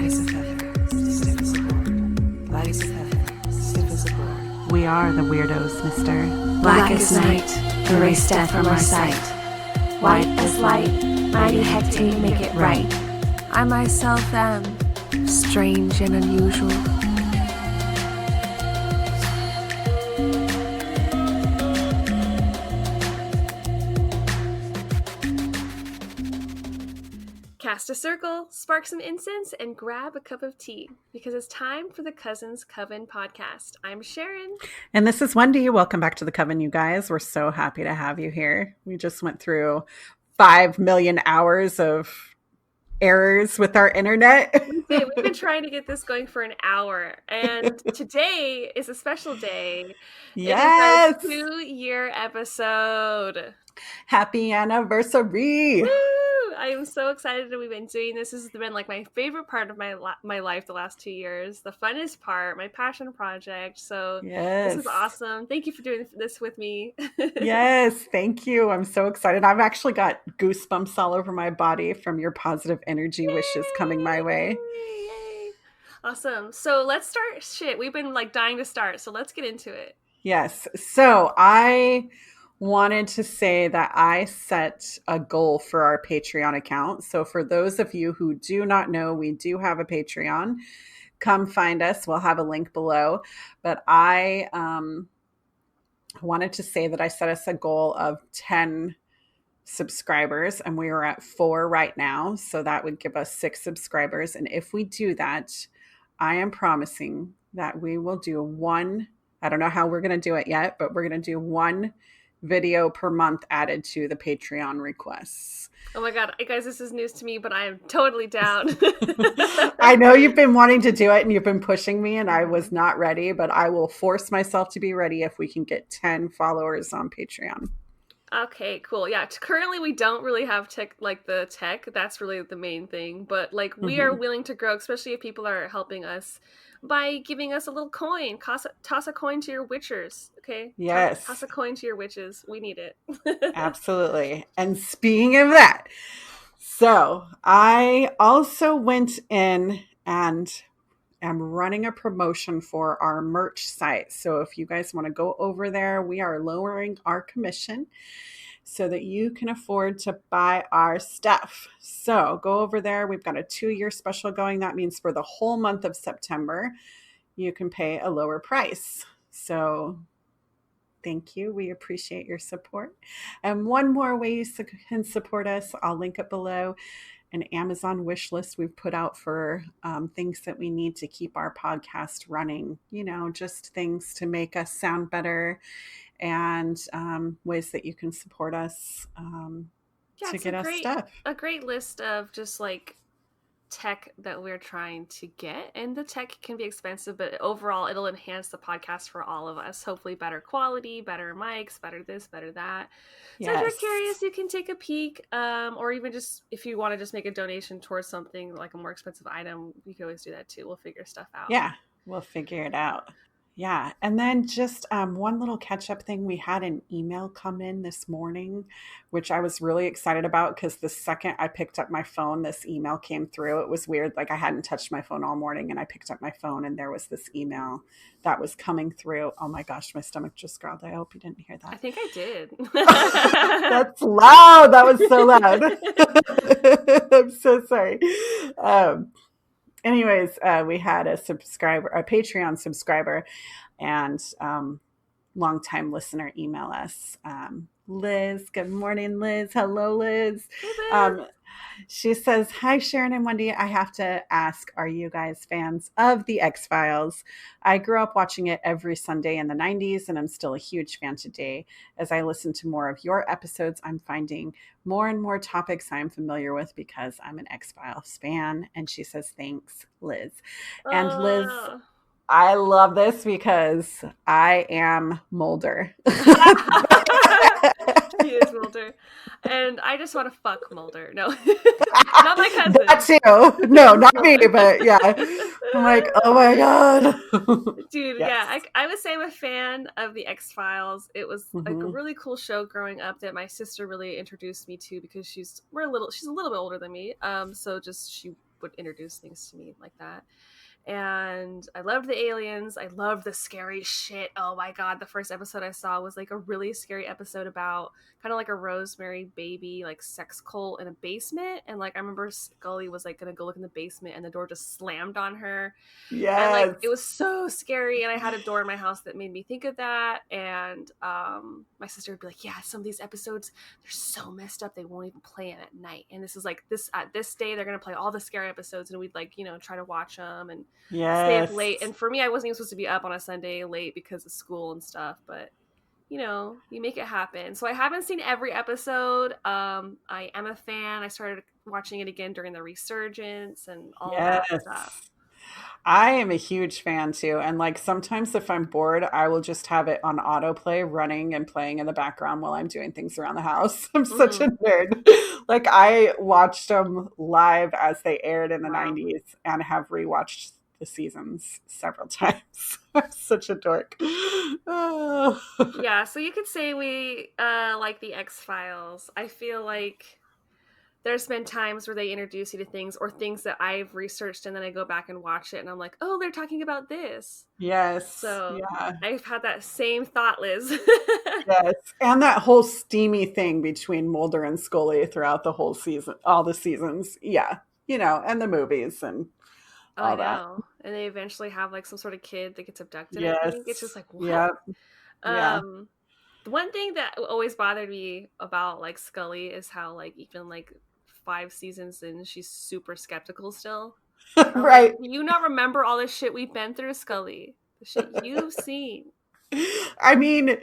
Light as a feather, stiff as a board. Light as a feather, stiff as a board. We are the weirdos, mister. Black as night, erase death from our sight. White as light, mighty hectate make it right. I myself am strange and unusual. Cast a circle, spark some incense, and grab a cup of tea, because it's time for the Cousins Coven podcast. I'm Sharon. And this is Wendy. Welcome back to the Coven, you guys. We're so happy to have you here. We just went through 5 million hours of errors with our internet. We've been trying to get this going for an hour, and today is a special day. Yes! It is our 2-year episode. Happy anniversary! Woo! I am so excited that we've been doing this. This has been like my favorite part of my life the last 2 years. The funnest part, my passion project. So yes. This is awesome. Thank you for doing this with me. Yes, thank you. I'm so excited. I've actually got goosebumps all over my body from your positive energy wishes coming my way. Yay. Awesome. So let's start shit. We've been like dying to start. So let's get into it. Yes. So I wanted to say that I set a goal for our Patreon account. So for those of you who do not know, we do have a Patreon. Come find us. We'll have a link below. But I wanted to say that I set us a goal of 10 subscribers, and we are at 4 right now. So that would give us 6 subscribers. And if we do that, I am promising that we will do one. I don't know how we're going to do it yet, but we're going to do one video per month added to the Patreon requests. Oh my God, guys, this is news to me, but I am totally down. I know you've been wanting to do it and you've been pushing me, and I was not ready, but I will force myself to be ready if we can get 10 followers on Patreon. Okay, cool. Yeah, currently we don't really have tech, like the tech. That's really the main thing. But like we are willing to grow, especially if people are helping us by giving us a little coin. Toss a coin to your witchers, okay? Yes. Toss a coin to your witches. We need it. Absolutely. And speaking of that, so I also went in and am running a promotion for our merch site. So if you guys want to go over there, we are lowering our commission so that you can afford to buy our stuff. So go over there. We've got a 2-year special going. That means for the whole month of September, you can pay a lower price. So thank you. We appreciate your support. And one more way you can support us, I'll link it below. An Amazon wish list we've put out for things that we need to keep our podcast running, just things to make us sound better, and ways that you can support us to get us stuff. A great list of just like tech that we're trying to get, and the tech can be expensive, but overall it'll enhance the podcast for all of us. Hopefully better quality, better mics, better this, better that. So if you're curious, you can take a peek, or even just if you want to just make a donation towards something like a more expensive item, you can always do that too. We'll figure stuff out. Yeah, we'll figure it out. Yeah. And then just one little catch-up thing. We had an email come in this morning, which I was really excited about because the second I picked up my phone, this email came through. It was weird. Like I hadn't touched my phone all morning, and I picked up my phone and there was this email that was coming through. Oh my gosh, my stomach just growled. I hope you didn't hear that. I think I did. That's loud. That was so loud. I'm so sorry. Anyways, we had a Patreon subscriber, and longtime listener email us. Liz, good morning, Liz. Hello, Liz. Hey, Liz. She says, "Hi, Sharon and Wendy. I have to ask, are you guys fans of The X-Files? I grew up watching it every Sunday in the 90s, and I'm still a huge fan today. As I listen to more of your episodes, I'm finding more and more topics I'm familiar with because I'm an X-Files fan." And she says, "Thanks, Liz." And Liz, I love this because I am Mulder. He is Mulder. And I just want to fuck Mulder. No, not my cousin. That too. No, not me, but yeah. I'm like, oh my God. Dude, yes. Yeah. I would say I'm a fan of The X-Files. It was like a really cool show growing up that my sister really introduced me to because she's a little bit older than me. So just she would introduce things to me like that. And I loved the aliens. I loved the scary shit. Oh my god, the first episode I saw was like a really scary episode about kind of like a Rosemary Baby like sex cult in a basement. And like I remember Scully was like gonna go look in the basement and the door just slammed on her. And like Yes. it was so scary, and I had a door in my house that made me think of that. And my sister would be like, yeah, some of these episodes, they're so messed up they won't even play it at night, and this is like this at this day they're gonna play all the scary episodes, and we'd like, you know, try to watch them and stay up Yes. late. And for me, I wasn't even supposed to be up on a Sunday late because of school and stuff, but you know, you make it happen. So I haven't seen every episode. I am a fan. I started watching it again during the resurgence and all that Yes. stuff. I am a huge fan too. And like sometimes if I'm bored, I will just have it on autoplay running and playing in the background while I'm doing things around the house. I'm such a nerd. Like I watched them live as they aired in the Wow. 90s and have rewatched the seasons several times. I'm such a dork. Oh. Yeah, so you could say we like the X-Files. I feel like there's been times where they introduce you to things or things that I've researched, and then I go back and watch it and I'm like, oh, they're talking about this. Yes. So Yeah. I've had that same thought, Liz. Yes. And that whole steamy thing between Mulder and Scully throughout the whole season, all the seasons. Yeah. You know, and the movies and Oh, all I that. know. And they eventually have like some sort of kid that gets abducted, I Yes. think. It's just like, what? Yeah. Yeah. The one thing that always bothered me about like Scully is how like even like 5 seasons in, she's super skeptical still. I'm Right. like, do you not remember all this shit we've been through, Scully? The shit you've seen. I mean,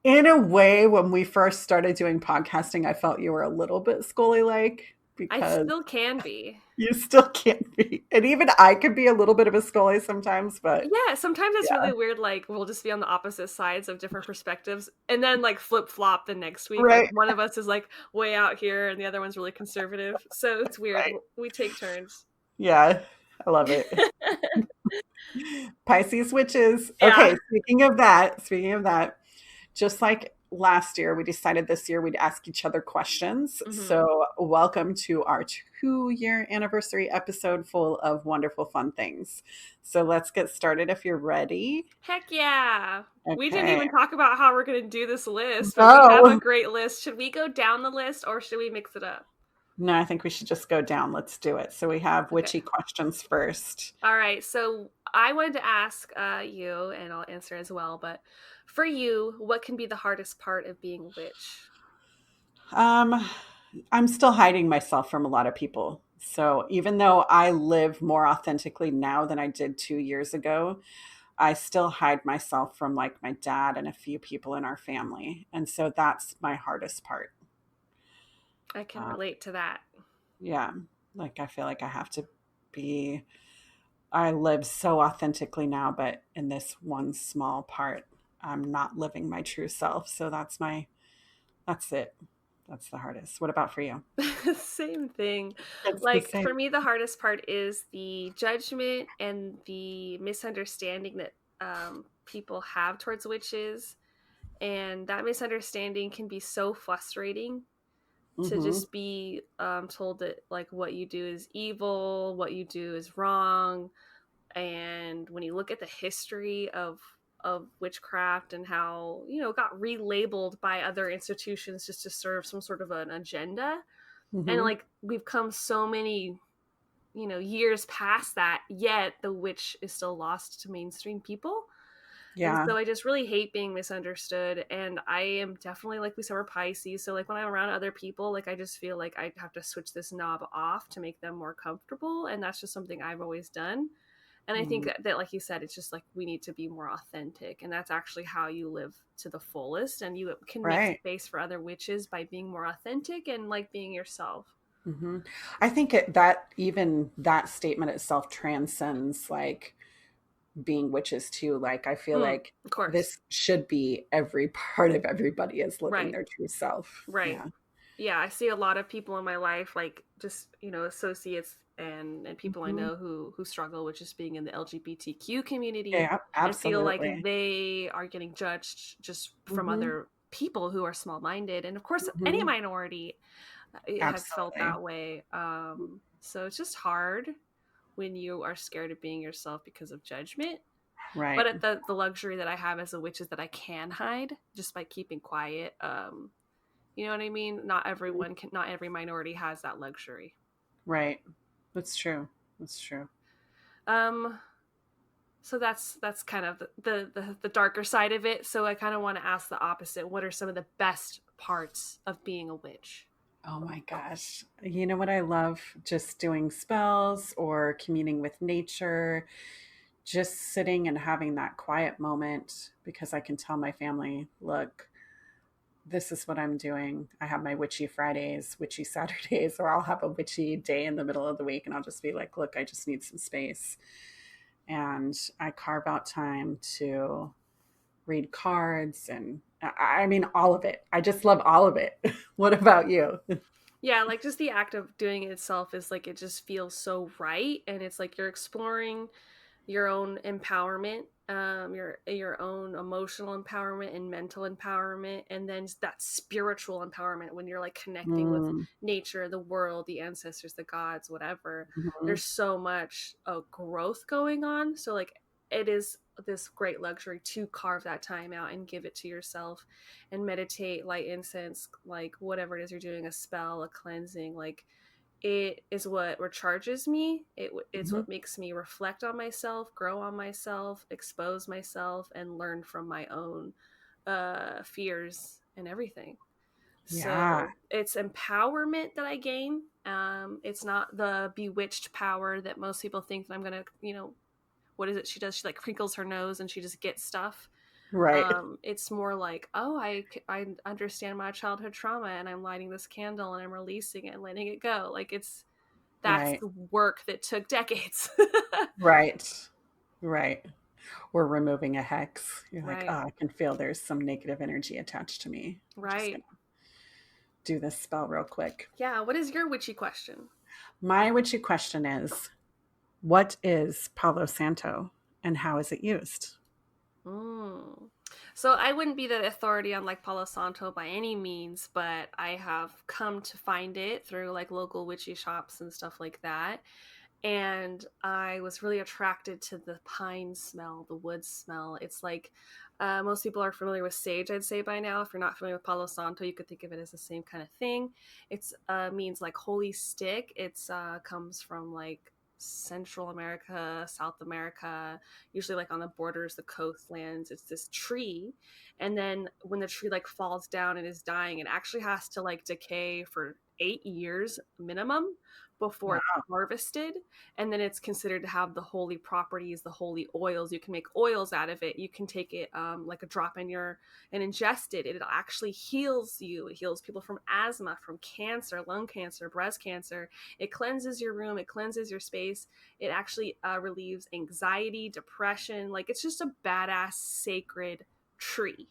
in a way, when we first started doing podcasting, I felt you were a little bit Scully-like I because still can be. you still can't be. And even I could be a little bit of a Scully sometimes, but Yeah, sometimes it's yeah. really weird. Like we'll just be on the opposite sides of different perspectives, and then like flip flop the next week. Right. Like one of us is like way out here, and the other one's really conservative. So it's weird. Right. We take turns. Yeah. I love it. Pisces witches. Yeah. Okay, speaking of that, just like last year, we decided this year we'd ask each other questions. Mhm. So, welcome to our 2-year anniversary episode full of wonderful, fun things. So, let's get started if you're ready. Heck yeah. We didn't Okay. even talk about how we're going to do this list, but we have No. a great list. Should we go down the list or should we mix it up? No, I think we should just go down. Let's do it. So, we have Okay. witchy questions first. All right. So I wanted to ask you, and I'll answer as well, but for you, what can be the hardest part of being a witch? I'm still hiding myself from a lot of people. So even though I live more authentically now than I did 2 years ago, I still hide myself from like my dad and a few people in our family. And so that's my hardest part. I can relate to that. Yeah. Like I feel like I have to be, I live so authentically now, but in this one small part, I'm not living my true self. So that's it. That's the hardest. What about for you? Same thing. It's the Like same. for me, the hardest part is the judgment and the misunderstanding that people have towards witches, and that misunderstanding can be so frustrating to Mhm. just be told that like what you do is evil, what you do is wrong. And when you look at the history of witchcraft and how, you know, it got relabeled by other institutions just to serve some sort of an agenda, and Mhm. like we've come so many, you know, years past that, yet the witch is still lost to mainstream people. And Yeah. so I just really hate being misunderstood. And I am definitely, like we said, we're Pisces. So like when I'm around other people, like I just feel like I have to switch this knob off to make them more comfortable. And that's just something I've always done. And I think that, like you said, it's just like we need to be more authentic. And that's actually how you live to the fullest. And you can make Right. space for other witches by being more authentic and like being yourself. hmm I think that even that statement itself transcends like being witches too. Like I feel like Of course. this should be every part of everybody is living Right. their true self. Right. Yeah. Yeah, I see a lot of people in my life, like just, you know, associates and people I Mhm. know who struggle with just being in the LGBTQ community Yeah, and feel like absolutely. they are getting judged just from Mhm. other people who are small-minded. And of course, any Mhm. minority has felt Absolutely. that way. So it's just hard when you are scared of being yourself because of judgment. Right. But at the luxury that I have as a witch is that I can hide just by keeping quiet. You know what I mean? Not everyone can, not every minority has that luxury. Right. That's true. That's true. Um, so that's kind of the darker side of it. So I kind of want to ask the opposite. What are some of the best parts of being a witch? Oh my gosh. You know what I love? Just doing spells or communing with nature, just sitting and having that quiet moment because I can tell my family, look, this is what I'm doing. I have my witchy Fridays, witchy Saturdays, or I'll have a witchy day in the middle of the week and I'll just be like, look, I just need some space. And I carve out time to read cards and I mean, all of it. I just love all of it. What about you? Yeah, like just the act of doing it itself is like it just feels so right, and it's like you're exploring your own empowerment, your own emotional empowerment and mental empowerment, and then that spiritual empowerment when you're like connecting with Mm, nature, the world, the ancestors, the gods, whatever. mhm. There's so much growth going on. So like it is this great luxury to carve that time out and give it to yourself and meditate, light incense, like whatever it is you're doing, a spell, a cleansing, like it is what recharges me. It's Mhm. what makes me reflect on myself, grow on myself, expose myself, and learn from my own fears and everything. Yeah. So it's empowerment that I gain. It's not the bewitched power that most people think that I'm gonna, what is it she does? She like crinkles her nose and she just gets stuff. Right. It's more like, oh, I understand my childhood trauma and I'm lighting this candle and I'm releasing it and letting it go. Like that's Right. the work that took decades. Right. Right. We're removing a hex. You're like, oh, Right. I can feel there's some negative energy attached to me. I'm just Right. going to do this spell real quick. Yeah. What is your witchy question? My witchy question is, what is Palo Santo and how is it used? Mm. So I wouldn't be the authority on like Palo Santo by any means, but I have come to find it through like local witchy shops and stuff like that. And I was really attracted to the pine smell, the wood smell. It's like most people are familiar with sage, I'd say by now. If you're not familiar with Palo Santo, you could think of it as the same kind of thing. It's means like holy stick. It's comes from like Central America, South America, usually like on the borders, the coastlands. It's this tree, and then when the tree like falls down and is dying, it actually has to like decay for 8 years minimum before it's Wow. harvested, and then it's considered to have the holy properties, the holy oils. You can make oils out of it. You can take it like a drop in your and ingest it. It actually heals you. It heals people from asthma, from cancer, lung cancer, breast cancer. It cleanses your room. It cleanses your space. It actually relieves anxiety, depression. Like it's just a badass sacred tree.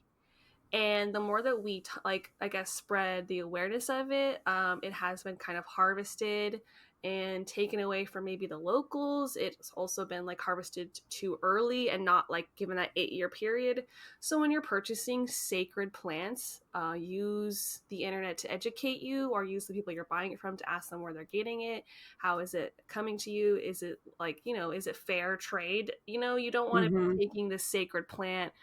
And the more that we like I guess spread the awareness of it, it has been kind of harvested and taken away from maybe the locals. It's also been like harvested too early and not like given that 8 year period. So when you're purchasing sacred plants, use the internet to educate you, or use the people you're buying it from to ask them where they're getting it. How is it coming to you? Is it like, is it fair trade? You don't want to Mm-hmm. be taking this sacred plant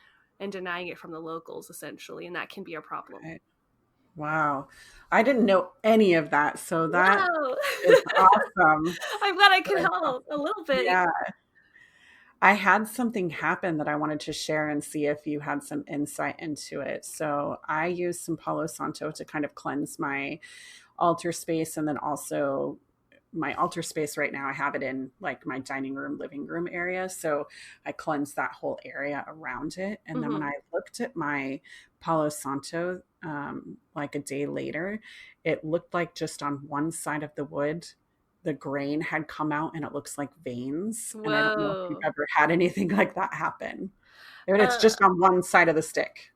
and denying it from the locals, essentially, and that can be a problem. Right. Wow. I didn't know any of that. So that Wow. is awesome. I'm glad I That could is help a awesome. little bit. Yeah. I had something happen that I wanted to share and see if you had some insight into it. So I used some Palo Santo to kind of cleanse my altar space, and then also my altar space right now I have it in like my dining room living room area, so I cleansed that whole area around it. And then when Hmm. I looked at my Palo Santo like a day later, it looked like just on one side of the wood the grain had come out and it looks like veins, and I don't know if you've Whoa. ever had anything like that happen, but it's Uh, just on one side of the stick.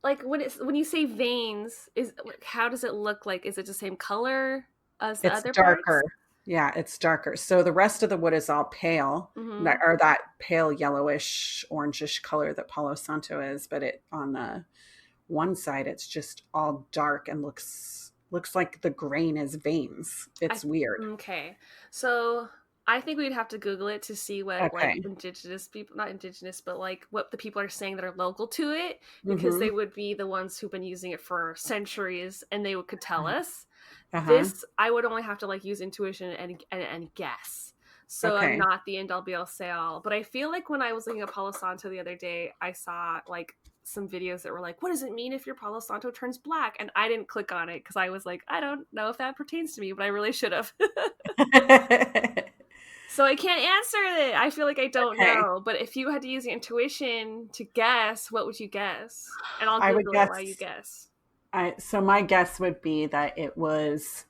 like when you say veins, is like, how does it look like? Is it the same color as the It's other darker. parts? Yeah, it's darker. So the rest of the wood is all pale, that Hmm. or that pale yellowish, orangish color that Palo Santo is, but it on the one side it's just all dark and looks looks like the grain is veins. It's weird. Okay. So I think we'd have to Google it to see what like Okay. indigenous people, not indigenous, but like what the people are saying that are local to it, because Mm-hmm. they would be the ones who've been using it for centuries and they could tell us. Uh-huh. This I would only have to like use intuition and guess. So I'm Okay. not the end all be all say all. But I feel like when I was looking at Palo Santo the other day, I saw like some videos that were like, what does it mean if your Palo Santo turns black? And I didn't click on it because I was like, I don't know if that pertains to me, but I really should have. So I can't answer it. I feel like I don't Okay. know. But if you had to use your intuition to guess, what would you guess? And I'll I would Google it while you guess guess. so my guess would be that it was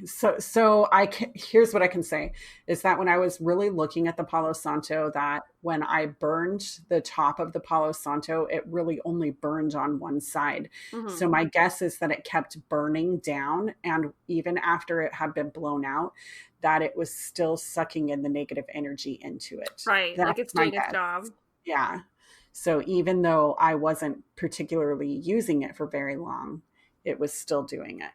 so here's what I can say is that when I was really looking at the Palo Santo, that when I burned the top of the Palo Santo, it really only burned on one side. Mm-hmm. So my guess is that it kept burning down, and even after it had been blown out, that it was still sucking in the negative energy into it. Right. Like That's it's my doing its guess. job. Yeah. So even though I wasn't particularly using it for very long, it was still doing it.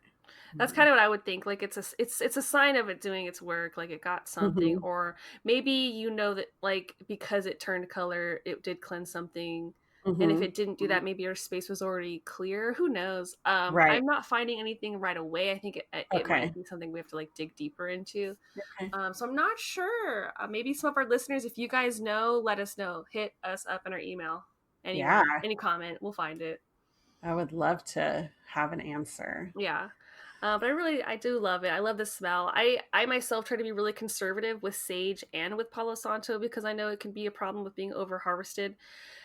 That's kind of what I would think. Like it's a sign of it doing its work. Like it got something, Mm-hmm. or maybe you know that like because it turned color, it did cleanse something. And if Mm-hmm. it didn't do that, maybe your space was already clear. Who knows? Right. I'm not finding anything right away. I think it might Okay. be something we have to like dig deeper into. Okay. So I'm not sure. Maybe some of our listeners, if you guys know, let us know. Hit us up in our email. Yeah, Anyone, any comment, we'll find it. I would love to have an answer. Yeah. But I do love it. I love the smell. I myself try to be really conservative with sage and with Palo Santo because I know it can be a problem with being over harvested.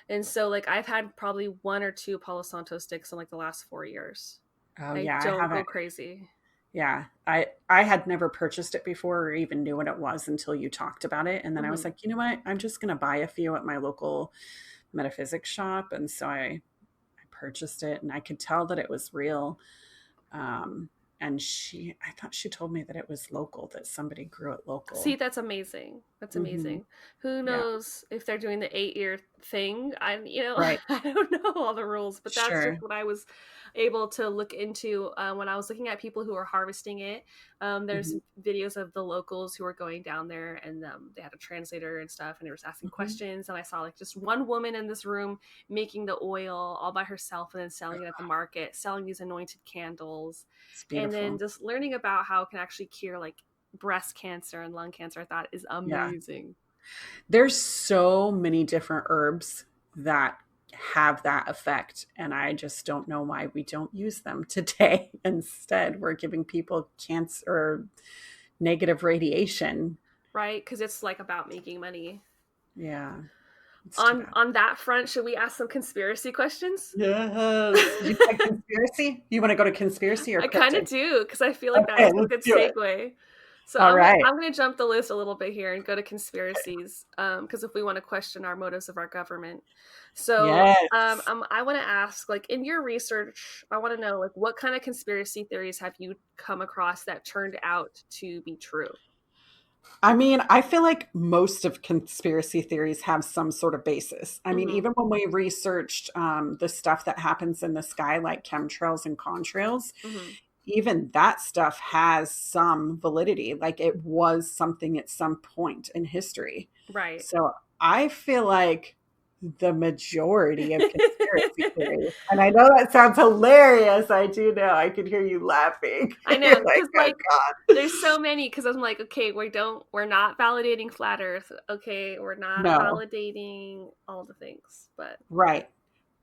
And so, like, I've had probably one or two Palo Santo sticks in like the last 4 years. Oh I yeah, I don't go haven't. crazy. Yeah, I had never purchased it before or even knew what it was until you talked about it, and then I was Hmm. like, you know what? I'm just gonna buy a few at my local metaphysics shop, and so I purchased it, and I could tell that it was real. Um, and I thought she told me that it was local, that somebody grew it See, local. that's amazing. That's Hmm. amazing. Who Yeah, knows if they're doing the 8 year thing? right. I don't know all the rules, but that's just Sure. what I was able to look into when I was looking at people who are harvesting it. There's Hmm. videos of the locals who are going down there, and they had a translator and stuff, and they were asking Hmm. questions. And I saw like just one woman in this room making the oil all by herself, and then selling it at the market, selling these anointed candles, It's and then beautiful. just learning about how it can actually cure like breast cancer and lung cancer. I thought is Yeah. amazing. There's so many different herbs that have that effect, and I just don't know why we don't use them today. Instead, we're giving people cancer or negative radiation. Right, because it's like about making money. Yeah, it's too on bad. on that front, should we ask some conspiracy questions? Yes. You said conspiracy? You want to go to conspiracy or I kind of cryptid? do, because I feel like that Okay, was a let's good do it. segue. So All right. I'm gonna jump the list a little bit here and go to conspiracies, because if we want to question our motives of our government, so Yes. I want to ask, like, in your research, I want to know, like, what kind of conspiracy theories have you come across that turned out to be true? I mean, I feel like most of conspiracy theories have some sort of basis. I mean, Mm-hmm. even when we researched the stuff that happens in the sky, like chemtrails and contrails, Mm-hmm. even that stuff has some validity. Like it was something at some point in history. Right. So I feel like the majority of conspiracy theories, and I know that sounds hilarious. I do know. I could hear you laughing. I know, You're like, because oh like God. there's so many. Because I'm like, okay, we're not validating flat Earth. Okay, we're not No, validating all the things. But right.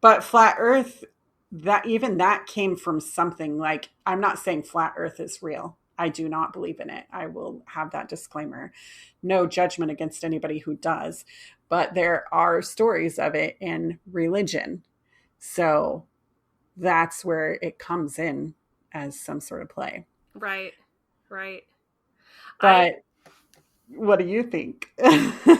But flat earth, that even that came from something. Like I'm not saying flat earth is real. I do not believe in it. I will have that disclaimer. No judgment against anybody who does, but there are stories of it in religion. So that's where it comes in as some sort of play. right, right. I But what do you think?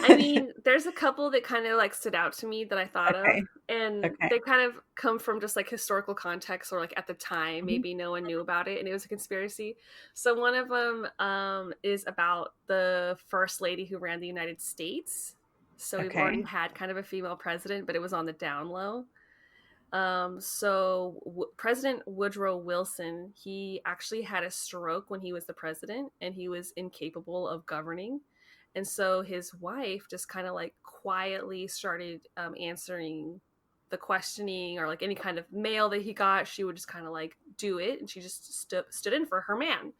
I mean, there's a couple that kind of like stood out to me that I thought of, Okay. and Okay. they kind of come from just like historical context, or like at the time, Mhm. maybe no one knew about it and it was a conspiracy. So one of them is about the first lady who ran the United States. So we've already Okay. had kind of a female president, but it was on the down low. President Woodrow Wilson, he actually had a stroke when he was the president, and he was incapable of governing. And so his wife just kind of like quietly started answering the questioning, or like any kind of mail that he got. She would just kind of like do it, and she just stood in for her man.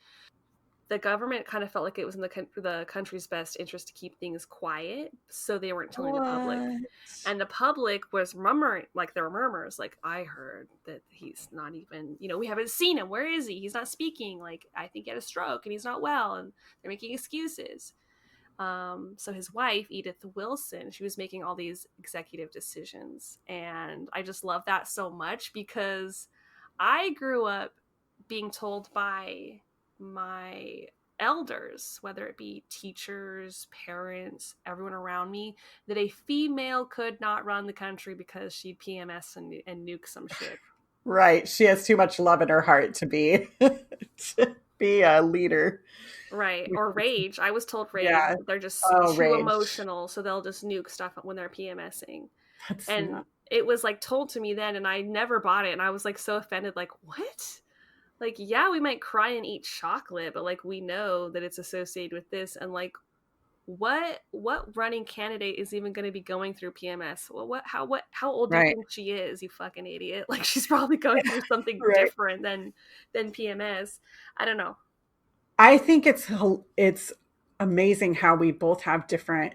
The government kind of felt like it was in the country's best interest to keep things quiet, so they weren't telling the public. What? And the public was murmuring, like there were murmurs, like, I heard that he's not even, we haven't seen him. Where is he? He's not speaking. Like, I think he had a stroke and he's not well, and they're making excuses. So his wife, Edith Wilson, she was making all these executive decisions. And I just love that so much, because I grew up being told by my elders, whether it be teachers, parents, everyone around me, that a female could not run the country because she'd PMS and nuke some shit. Right. She has too much love in her heart to be to be a leader. Right. Or rage. I was told rage. Yeah. They're just too Rage. emotional, so they'll just nuke stuff when they're PMSing. That's And not... it was like told to me then, and I never bought it, and I was like so offended, like, what? Like, yeah, we might cry and eat chocolate, but like we know that it's associated with this. And like, what running candidate is even going to be going through PMS? Well, how old do you think she is, you fucking idiot? Like, she's probably going through something different than PMS. I don't know. I think it's amazing how we both have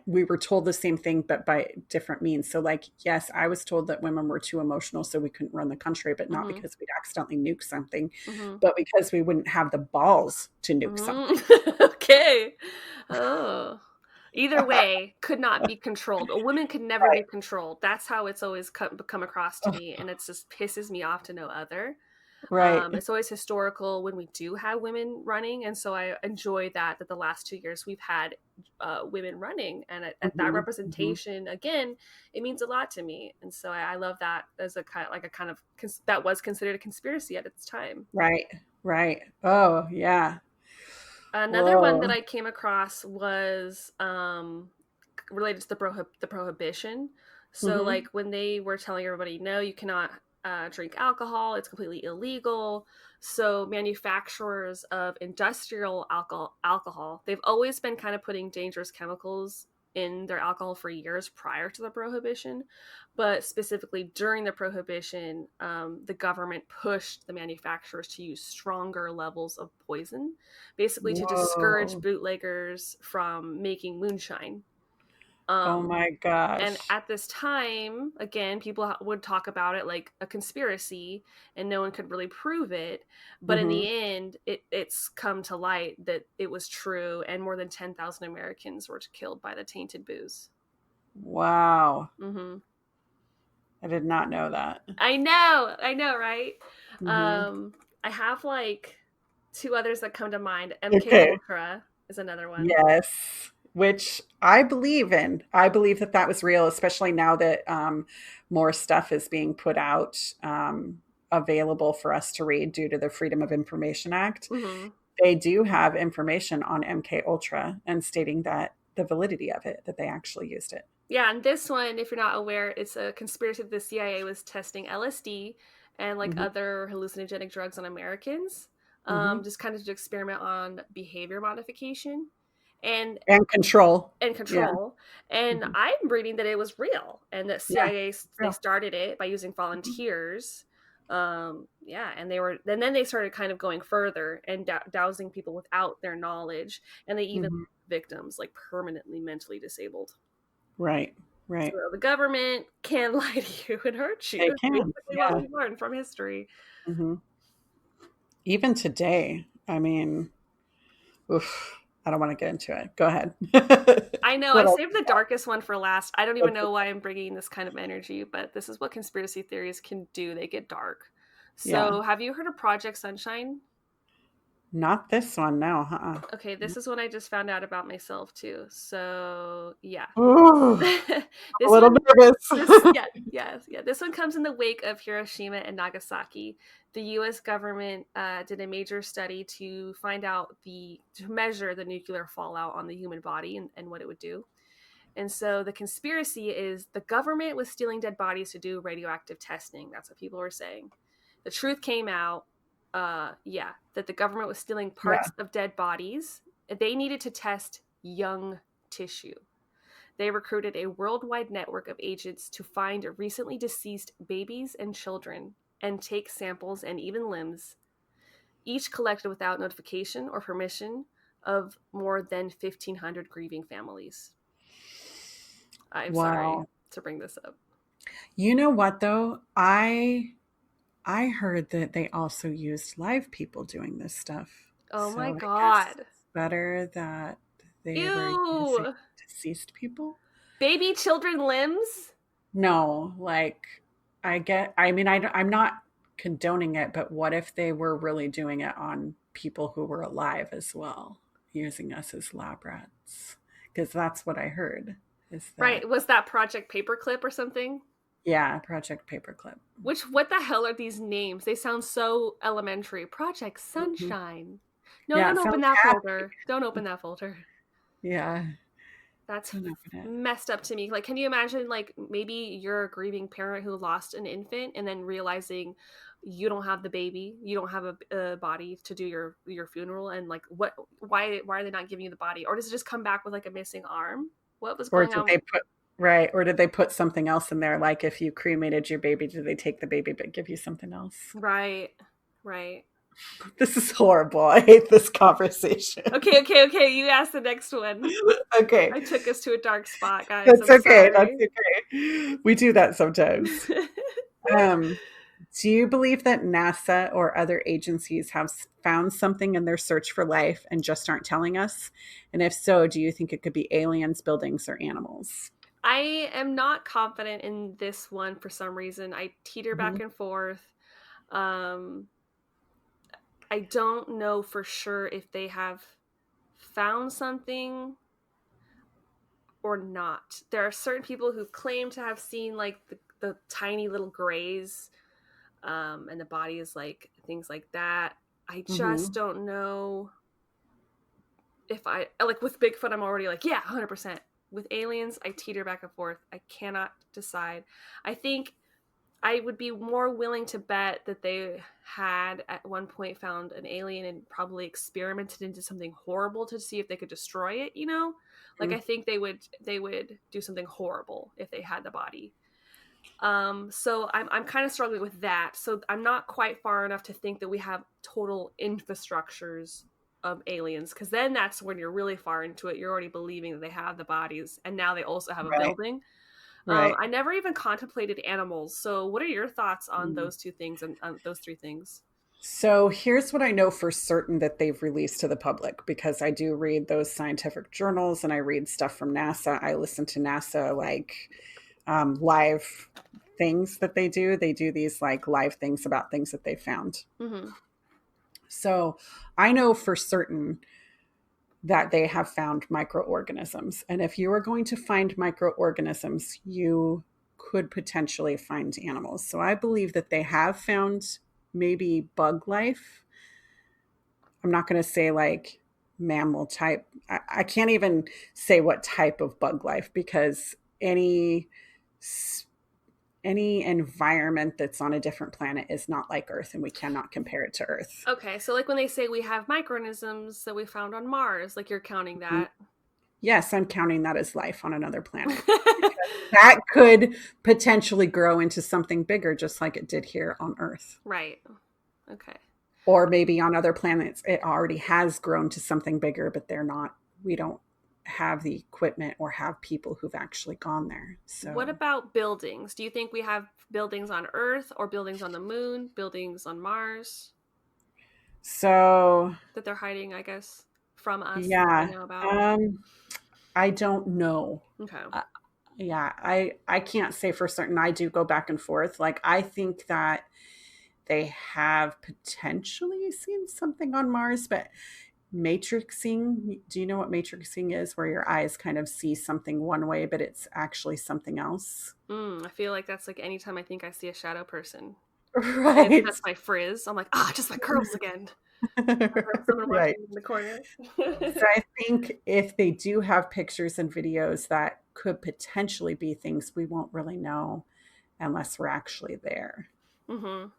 we were told the same thing, but by different means. So like, yes, I was told that women were too emotional, so we couldn't run the country, but not because we'd accidentally nuke something, but because we wouldn't have the balls to nuke something. Okay. Oh. Either way, could not be controlled. A woman could never be controlled. That's how it's always come across to me, and it just pisses me off to no other. Right. It's always historical when we do have women running, and so I enjoy that the last 2 years we've had women running, and at that representation, again, it means a lot to me. And so I love that as a kind of that was considered a conspiracy at its time. Right. Oh yeah. Another one that I came across was related to the prohibition. So like when they were telling everybody, no, you cannot drink alcohol, it's completely illegal. So manufacturers of industrial alcohol, they've always been kind of putting dangerous chemicals in their alcohol for years prior to the prohibition, but specifically during the prohibition, the government pushed the manufacturers to use stronger levels of poison, basically to discourage bootleggers from making moonshine. Oh my gosh. And at this time, again, people would talk about it like a conspiracy, and no one could really prove it. But in the end, it's come to light that it was true, and more than 10,000 Americans were killed by the tainted booze. Wow. I did not know that. I know, right? I have like two others that come to mind. MK Ultra is another one. Yes. Which I believe in. I believe that was real, especially now that more stuff is being put out available for us to read due to the Freedom of Information Act. They do have information on MK Ultra and stating that the validity of it, that they actually used it. Yeah, and this one, if you're not aware, it's a conspiracy that the CIA was testing LSD and like other hallucinogenic drugs on Americans, just kind of to experiment on behavior modification. And control. Yeah. And I'm reading that it was real, and that CIA they started it by using volunteers. And then they started kind of going further and dousing people without their knowledge, and they even victims like permanently mentally disabled. Right. So the government can lie to you and hurt you. They can. What we learned from history. Even today, I mean, oof. I don't want to get into it. Go ahead. I know. I saved the darkest one for last. I don't even know why I'm bringing this kind of energy, but this is what conspiracy theories can do. They get dark. So have you heard of Project Sunshine? Not this one, no. Okay, this is one I just found out about myself too. So yeah. Ooh, a little nervous. This one comes in the wake of Hiroshima and Nagasaki. The U.S. government did a major study to find out to measure the nuclear fallout on the human body and what it would do. And so the conspiracy is the government was stealing dead bodies to do radioactive testing. That's what people were saying. The truth came out, that the government was stealing parts of dead bodies. They needed to test young tissue. They recruited a worldwide network of agents to find recently deceased babies and children and take samples and even limbs, each collected without notification or permission of more than 1,500 grieving families. I'm sorry to bring this up. You know what, though? I heard that they also used live people doing this stuff. Oh, so my I God. guess it's better that they were using deceased people. Baby children limbs? No, like, I'm not condoning it, but what if they were really doing it on people who were alive as well, using us as lab rats? Because that's what I heard. Right. Was that Project Paperclip or something? Yeah, Project Paperclip. What the hell are these names? They sound so elementary. Project Sunshine. No, don't open that folder. Don't open that folder. Yeah. That's messed up to me. Like, can you imagine, like, maybe you're a grieving parent who lost an infant and then realizing you don't have the baby, you don't have a body to do your funeral, and like, why are they not giving you the body? Or does it just come back with like a missing arm? What was going on? Or did they put something else in there? Like, if you cremated your baby, did they take the baby but give you something else? Right. This is horrible. I hate this conversation. Okay. You ask the next one. Okay. I took us to a dark spot, guys. That's okay. That's okay. We do that sometimes. Do you believe that NASA or other agencies have found something in their search for life and just aren't telling us? And if so, do you think it could be aliens, buildings, or animals? I am not confident in this one for some reason. I teeter back and forth. I don't know for sure if they have found something or not. There are certain people who claim to have seen like the tiny little grays, and the body is like things like that. I just don't know if I like with Bigfoot. I'm already like, yeah, 100%. With aliens, I teeter back and forth. I cannot decide. I think I would be more willing to bet that they had at one point found an alien and probably experimented into something horrible to see if they could destroy it, you know? Like, I think they would do something horrible if they had the body. So I'm kind of struggling with that. So I'm not quite far enough to think that we have total infrastructures of aliens, because then that's when you're really far into it. You're already believing that they have the bodies and now they also have a building. Right. I never even contemplated animals. So what are your thoughts on those two things and those three things? So here's what I know for certain that they've released to the public, because I do read those scientific journals and I read stuff from NASA. I listen to NASA live things that they do. They do these like live things about things that they found. So I know for certain that they have found microorganisms. And if you are going to find microorganisms, you could potentially find animals. So I believe that they have found maybe bug life. I'm not going to say like mammal type. I can't even say what type of bug life, because any environment that's on a different planet is not like Earth, and we cannot compare it to Earth. Okay, so like when they say we have microorganisms that we found on Mars, like you're counting that? Yes, I'm counting that as life on another planet. That could potentially grow into something bigger, just like it did here on Earth. Right. Okay. Or maybe on other planets, it already has grown to something bigger, but we don't have the equipment or have people who've actually gone there. So what about buildings? Do you think we have buildings on Earth or buildings on the moon, buildings on Mars? So that they're hiding, I guess, from us. Yeah. Know about? I don't know. Okay. I can't say for certain. I do go back and forth. Like, I think that they have potentially seen something on Mars, but matrixing, do you know what matrixing is? Where your eyes kind of see something one way, but it's actually something else. I feel like that's like anytime I think I see a shadow person. Right. That's my frizz. I'm like, just my curls again. Right. In the corner. So I think if they do have pictures and videos that could potentially be things we won't really know unless we're actually there. Mhm.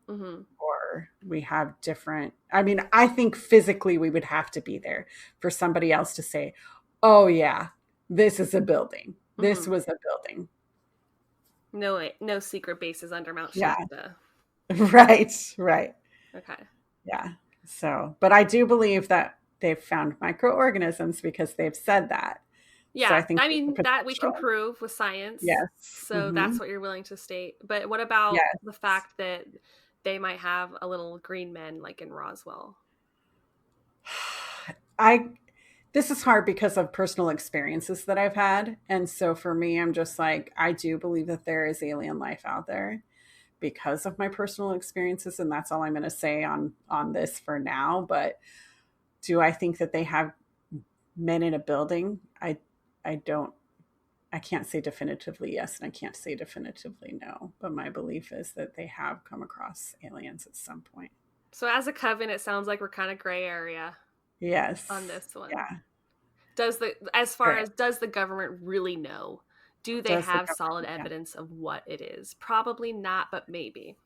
Mhm. Or we have different, I mean, I think physically we would have to be there for somebody else to say, oh yeah, this is a building, this Mhm. was a building. No secret bases under Mount Yeah. Shasta. Right, right. Okay. Yeah. So, but I do believe that they've found microorganisms because they've said that. So I Yeah, think I there's a mean that we can potential. prove with science. Yes. So that's what you're willing to state. But what about Yes. the fact that they might have a little green men like in Roswell? I this is hard because of personal experiences that I've had. And so for me, I'm just like, I do believe that there is alien life out there because of my personal experiences. And that's all I'm going to say on this for now. But do I think that they have men in a building? I don't, I can't say definitively yes, and I can't say definitively no. But my belief is that they have come across aliens at some point. So as a coven, it sounds like we're kind of gray area on Yes. this one. Yeah. Does the as far Right. as does the government really know? Do they Does the have solid government? Yeah. evidence of what it is? Probably not, but maybe.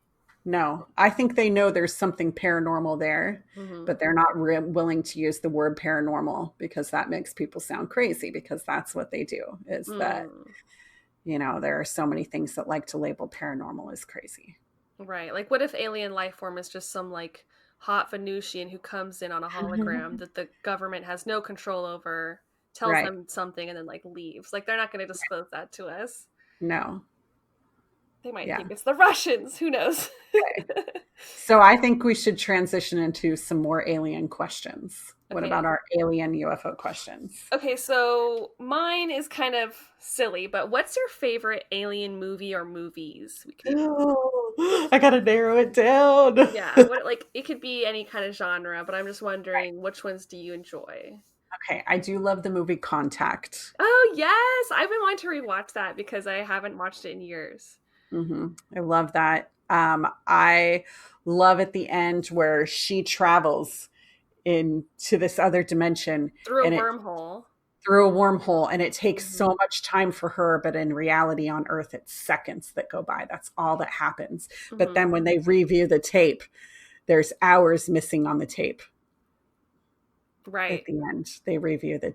No, I think they know there's something paranormal there, Hmm. but they're not willing to use the word paranormal because that makes people sound crazy because that's what they do is that, Mm, there are so many things that like to label paranormal as crazy. right. Like, what if alien life form is just some like hot Venusian who comes in on a hologram that the government has no control over, tells Right. them something, and then like leaves? Like, they're not going to disclose that to us. No. They might Yeah. think it's the Russians. Who knows? Okay. So I think we should transition into some more alien questions. What Okay. about our alien UFO questions? Okay, so mine is kind of silly, but what's your favorite alien movie or movies? We could even Oh, I gotta narrow it down. yeah, what like it could be any kind of genre, but I'm just wondering which ones do you enjoy? Okay, I do love the movie Contact. Oh yes, I've been wanting to rewatch that because I haven't watched it in years. I love that. I love at the end where she travels into this other dimension Through a and it wormhole. through a wormhole and it takes Hmm. so much time for her, but in reality on Earth it's seconds that go by. That's all that happens. But Hmm. then when they review the tape, there's hours missing on the tape. At Right. the end, they review the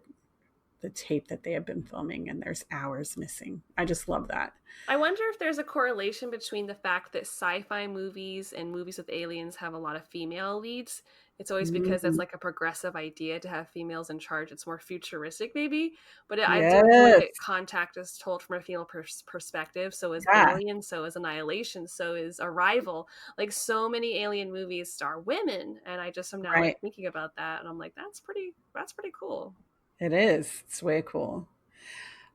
tape that they have been filming and there's hours missing. I just love that. I wonder if there's a correlation between the fact that sci-fi movies and movies with aliens have a lot of female leads. It's always because that's Mhm. like a progressive idea to have females in charge. It's more futuristic, maybe. But I do feel like Yes. Contact is told from a female perspective. So is Yeah. Alien. So is Annihilation. So is Arrival. Like so many alien movies star women, and I just am now like Right. thinking about that, and I'm like, that's pretty cool. It is. It's way cool.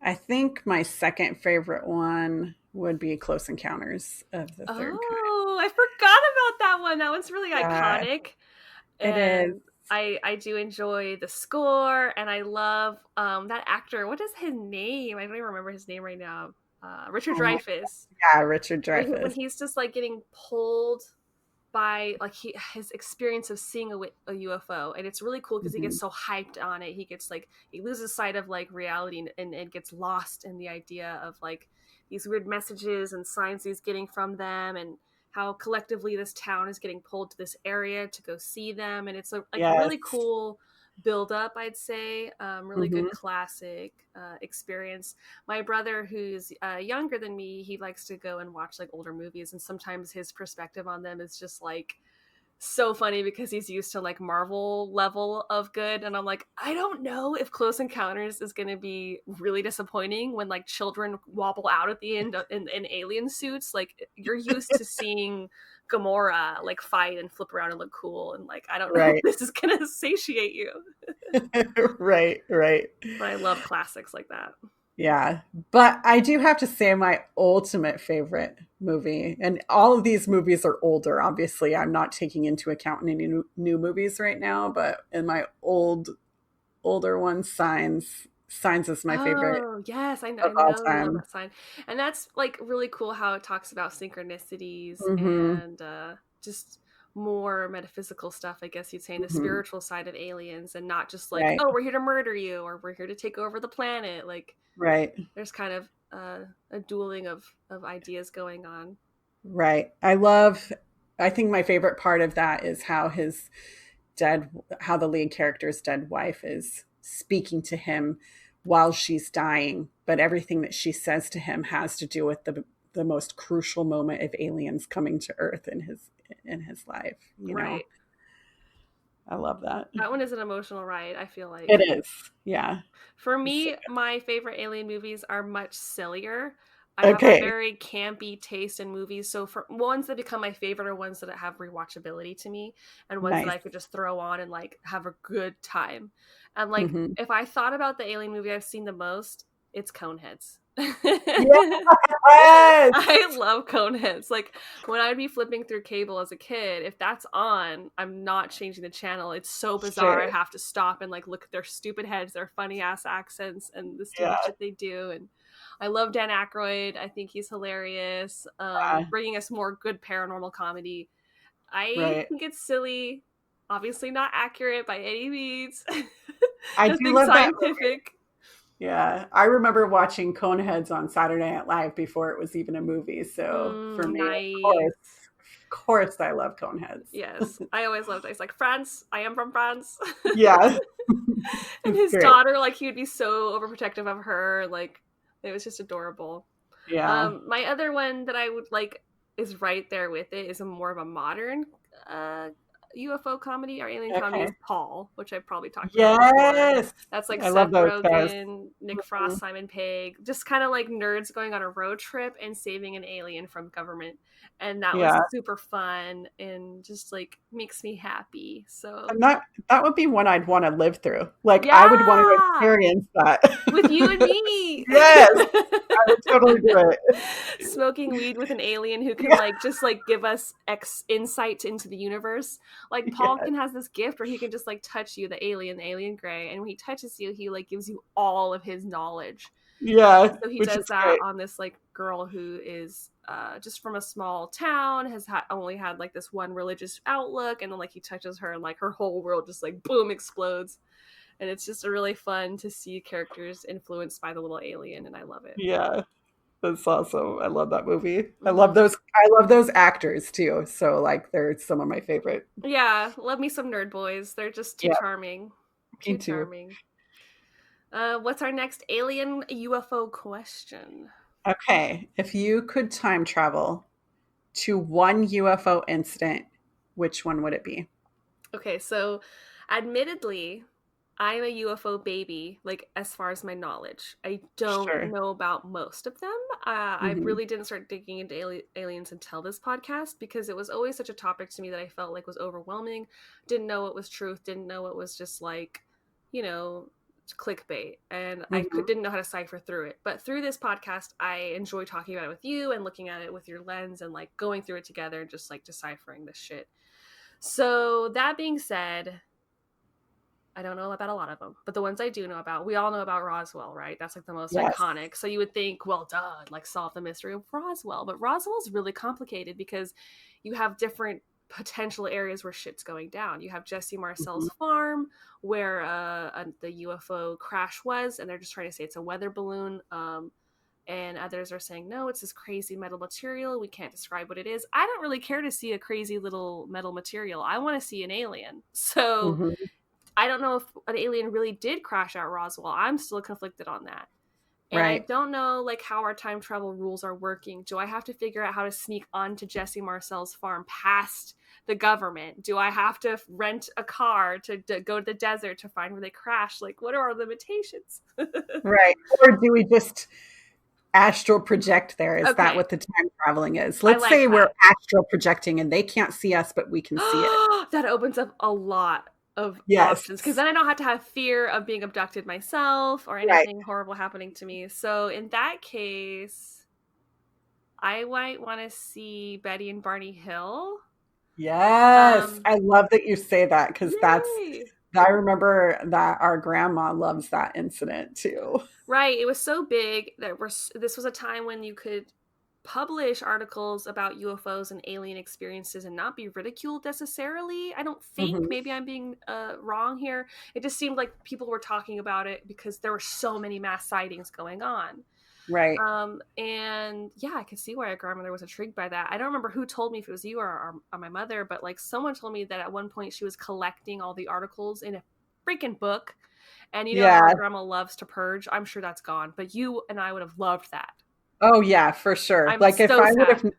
I think my second favorite one would be Close Encounters of the Third Kind. Oh, I forgot about that one. That one's really Yeah, iconic. it is. And I do enjoy the score, and I love that actor. What is his name? I don't even remember his name right now. Richard Oh my, Dreyfuss. yeah, Richard When Dreyfuss. he's just like getting pulled by like his experience of seeing a UFO, and it's really cool because he Mhm. gets so hyped on it. He gets like he loses sight of like reality and gets lost in the idea of like these weird messages and signs he's getting from them, and how collectively this town is getting pulled to this area to go see them, and it's a like Yes. really cool build up, I'd say. Really good Hmm. classic experience. My brother, who's younger than me, he likes to go and watch like older movies, and sometimes his perspective on them is just like so funny because he's used to like Marvel level of good, and I'm like, I don't know if Close Encounters is going to be really disappointing when like children wobble out at the end in alien suits. Like you're used to seeing Gamora like fight and flip around and look cool, and like I don't know if Right. this is going to satiate you. Right, right. But I love classics like that. Yeah. But I do have to say my ultimate favorite movie, and all of these movies are older. Obviously, I'm not taking into account any new movies right now, but in my older ones, Signs is my favorite Oh, yes, of I all know you love time. that sign. And that's like really cool how it talks about synchronicities Hmm. and just more metaphysical stuff, I guess you'd say, in the Mhm. spiritual side of aliens, and not just like, Right. oh, we're here to murder you or we're here to take over the planet. Like Right. there's kind of a dueling of ideas going on. Right. I think my favorite part of that is how the lead character's dead wife is speaking to him while she's dying, but everything that she says to him has to do with the most crucial moment of aliens coming to Earth in his life. You know, Right. I love that. That one is an emotional ride, I feel It like. is. Yeah. For So, me, my favorite alien movies are much sillier. I have a okay. very campy taste in movies. So for ones that become my favorite are ones that have rewatchability to me and ones that Nice. I could just throw on and like have a good time. And like Hmm. if I thought about the alien movie I've seen the most, it's Coneheads. Yes. I love Coneheads. Like when I'd be flipping through cable as a kid, if that's on, I'm not changing the channel. It's so bizarre. I Sure. have to stop and like look at their stupid heads, their funny ass accents, and the Yeah. stupid shit they do. And I love Dan Aykroyd. I think he's hilarious. Bringing us more good paranormal comedy. I Right. think it's silly. Obviously not accurate by any means. I do Nothing love that movie. scientific. Yeah, I remember watching Coneheads on Saturday Night Live before it was even a movie. So for me, Nice. of course, I love Coneheads. Yes, I always loved it. He's like, France, I am from France. Yeah, And it's his great. daughter, like, he would be so overprotective of her. Like, it was just adorable. Yeah. My other one that I would like is right there with it is a more of a modern UFO comedy or alien comedy is Okay. Paul, which I've probably talked about before. Yes, That's like I love Seth those guys. Rogen, Nick Mhm. Frost, Simon Pegg, just kind of like nerds going on a road trip and saving an alien from government. And that was Yeah, super fun and just like makes me happy. So, and that would be one I'd want to live through. Like I would want to yeah, experience that. with you and me. Yes, I would totally do it. Smoking weed with an alien who can Yeah. like just like give us insight into the universe. Like Paul Yeah. can has this gift where he can just like touch you, the alien gray, and when he touches you, he like gives you all of his knowledge. Yeah, So he which does is that great. on this like girl who is just from a small town, has only had like this one religious outlook, and then like he touches her and like her whole world just like boom explodes. And it's just really fun to see characters influenced by the little alien, and I love it. Yeah. That's awesome. I love that movie. Hmm. I love those actors too. So like they're some of my favorite. Yeah, love me some nerd boys. They're just too Yeah, charming. me Too too. charming. What's our next alien UFO question? Okay, if you could time travel to one UFO incident, which one would it be? Okay, so admittedly, I'm a UFO baby, like as far as my knowledge. I don't Sure. know about most of them. I Hmm. really didn't start digging into aliens until this podcast because it was always such a topic to me that I felt like was overwhelming. Didn't know what was truth, didn't know what was just like, you know, clickbait. And Hmm. didn't know how to cipher through it. But through this podcast, I enjoy talking about it with you and looking at it with your lens and like going through it together and just like deciphering this shit. So that being said, I don't know about a lot of them, but the ones I do know about, we all know about Roswell, right? That's like the most Yes. iconic. So you would think, well, duh, like solve the mystery of Roswell. But Roswell is really complicated because you have different potential areas where shit's going down. You have Jesse Hmm. Marcel's farm where the UFO crash was, and they're just trying to say it's a weather balloon. And others are saying, no, it's this crazy metal material. We can't describe what it is. I don't really care to see a crazy little metal material. I want to see an alien. So Hmm. I don't know if an alien really did crash at Roswell. I'm still conflicted on that. And I Right. don't know like how our time travel rules are working. Do I have to figure out how to sneak onto Jesse Marcel's farm past the government? Do I have to rent a car to go to the desert to find where they crashed? Like, what are our limitations? Right. Or do we just astral project there? Is that Okay, what the time traveling is? I Let's like say we're that. astral projecting and they can't see us, but we can see it. That opens up a lot of Yes. options because then I don't have to have fear of being abducted myself or Right. anything horrible happening to me. So in that case, I might want to see Betty and Barney Hill. Yes. Um, I love that you say that because Yay! I remember that our grandma loves that incident too. Right, it was so big that this was a time when you could publish articles about UFOs and alien experiences and not be ridiculed necessarily. I don't think, Hmm. maybe I'm being wrong here. It just seemed like people were talking about it because there were so many mass sightings going on. Right. And yeah, I could see why our grandmother was intrigued by that. I don't remember who told me, if it was you or my mother, but like someone told me that at one point she was collecting all the articles in a freaking book. And you know how our Yeah. grandma loves to purge. I'm sure that's gone, but you and I would have loved that. Oh yeah, for sure. I'm Like if so I would sad. have,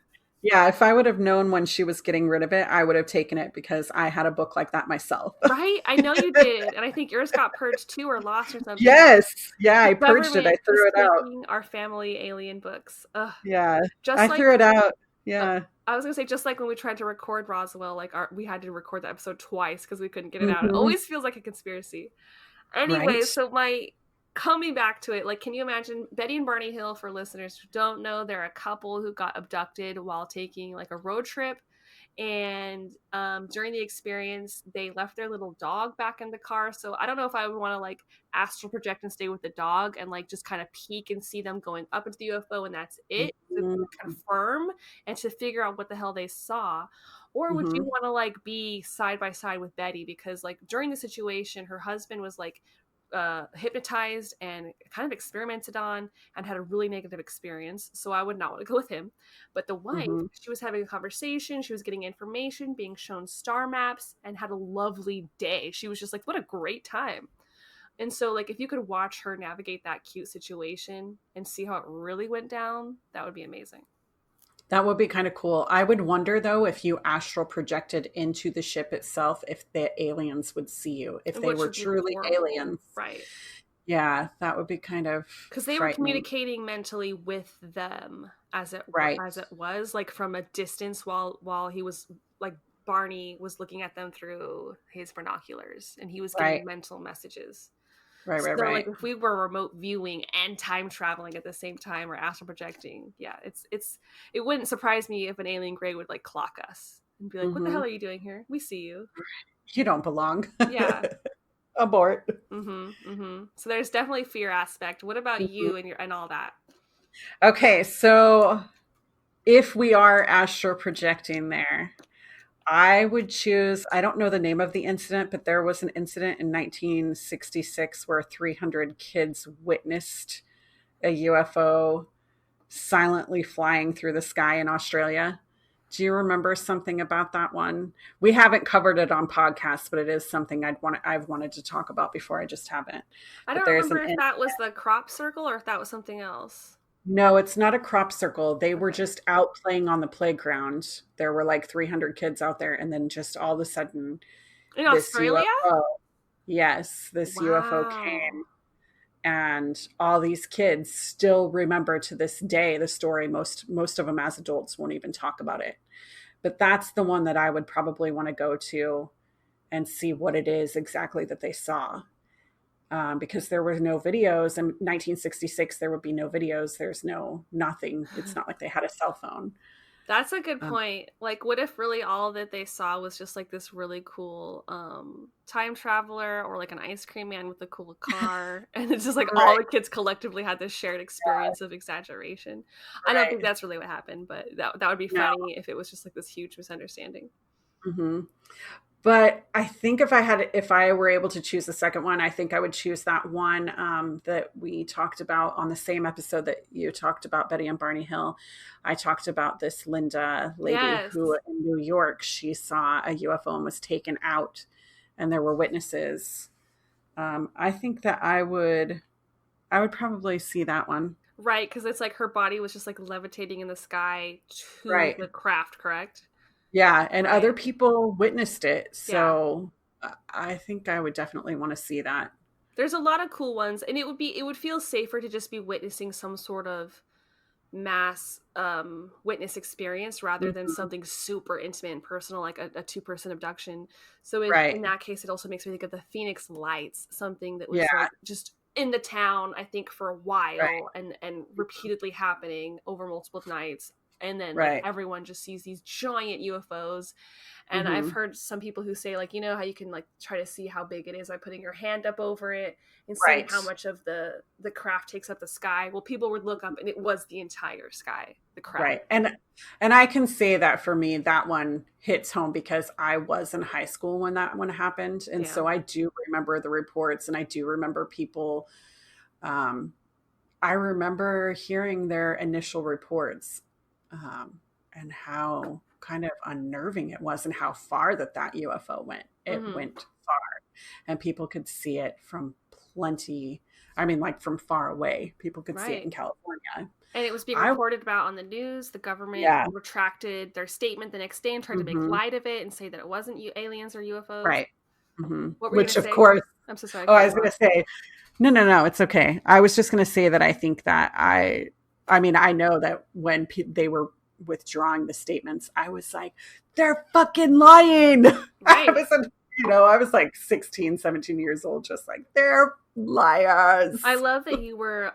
yeah, if I would have known when she was getting rid of it, I would have taken it because I had a book like that myself. Right? I know you did. And I think yours got purged too or lost or something. Yes. Yeah, The I purged it. I government threw is it out. taking our family alien books. Ugh. Yeah. Just I like, threw it out. uh, Yeah. I was gonna say, just like when we tried to record Roswell, like we had to record the episode twice because we couldn't get it out. It Hmm. always feels like a conspiracy. Anyway, Right. so my coming back to it, like, can you imagine Betty and Barney Hill? For listeners who don't know, they're a couple who got abducted while taking like a road trip, and during the experience they left their little dog back in the car. So I don't know if I would want to like astral project and stay with the dog and like just kind of peek and see them going up into the UFO and that's it, to Hmm. confirm and to figure out what the hell they saw. Or would you Hmm. want to like be side by side with Betty, because like during the situation her husband was like hypnotized and kind of experimented on and had a really negative experience. So I would not want to go with him. But the wife, Hmm. she was having a conversation, she was getting information, being shown star maps, and had a lovely day. She was just like, what a great time. And so, like, if you could watch her navigate that cute situation and see how it really went down, that would be amazing. That would be kind of cool. I would wonder though if you astral projected into the ship itself, if the aliens would see you, if they Which were would be truly horrible. aliens. Right. Yeah, that would be kind of Because they were frightening. communicating mentally with them Right. as it was, like from a distance, while he was like, Barney was looking at them through his binoculars and he was Right. getting mental messages. Right. Right. So like Right. if we were remote viewing and time traveling at the same time or astral projecting, yeah, it wouldn't surprise me if an alien gray would like clock us and be like, what the Hmm. hell are you doing here? We see you. You don't belong. Yeah. Abort. So there's definitely fear aspect. What about Mhm. you and your and all that? Okay, so if we are astral projecting there, I would choose, I don't know the name of the incident, but there was an incident in 1966 where 300 kids witnessed a UFO silently flying through the sky in Australia. Do you remember something about that one? We haven't covered it on podcasts, but it is something I've wanted to talk about before. I just haven't. I But don't there's remember an if that was the crop circle or if that was something else. no, it's not a crop circle. They were Okay. just out playing on the playground. There were like 300 kids out there, and then just all of a sudden, In this Australia? UFO, yes, this UFO Wow. came, and all these kids still remember to this day the story. Most of them as adults won't even talk about it. But that's the one that I would probably want to go to and see what it is exactly that they saw. Because there were no videos in 1966, there would be no videos. There's no nothing. It's not like they had a cell phone. That's a good Um, point. Like, what if really all that they saw was just like this really cool time traveler or like an ice cream man with a cool car, and it's just like all right, the kids collectively had this shared experience of exaggeration. I don't think right. that's really what happened, but that would be No. funny if it was just like this huge misunderstanding. Hmm. But I think if I were able to choose the second one, I think I would choose that one that we talked about on the same episode that you talked about Betty and Barney Hill. I talked about this Linda lady who Yes. in New York, she saw a UFO and was taken out, and there were witnesses. I think that I would probably see that one. Right, because it's like her body was just like levitating in the sky to Right. the craft, correct? Yeah, and other Right. people witnessed it. Yeah. So I think I would definitely want to see that. There's a lot of cool ones, and it would feel safer to just be witnessing some sort of mass witness experience rather than Mhm. something super intimate and personal like a two-person abduction. So in Right. that case, it also makes me think of the Phoenix Lights, something that was Yeah, like just in the town, I think, for a right. while and repeatedly happening over multiple nights. and then like Right. everyone just sees these giant UFOs. And I've Hmm. heard some people who say, like, you know how you can like try to see how big it is by putting your hand up over it and seeing Right. how much of the craft takes up the sky. Well, people would look up and it was the entire sky, the craft. Right. And I can say that for me, that one hits home because I was in high school when that one happened. And Yeah. so I do remember the reports, and I do remember people. Um, I remember hearing their initial reports, and how kind of unnerving it was, and how far that UFO went. It Mm-hmm. went far, and people could see it from plenty. I mean, like from far away, people could see it Right. in California. And it was being I, reported about on the news. The government yeah. retracted their statement the next day and tried to make Hmm. light of it and say that it wasn't aliens or UFOs. Right. Hmm. What were you Which, going to of say? course, I'm so sorry. I oh, cut I was you going off. to say, no, no, no, it's okay. I was just going to say that I think that I mean, I know that when they were withdrawing the statements, I was like, they're fucking lying. I Right. was, I was like 16, 17 years old, just like, they're liars. I love that you were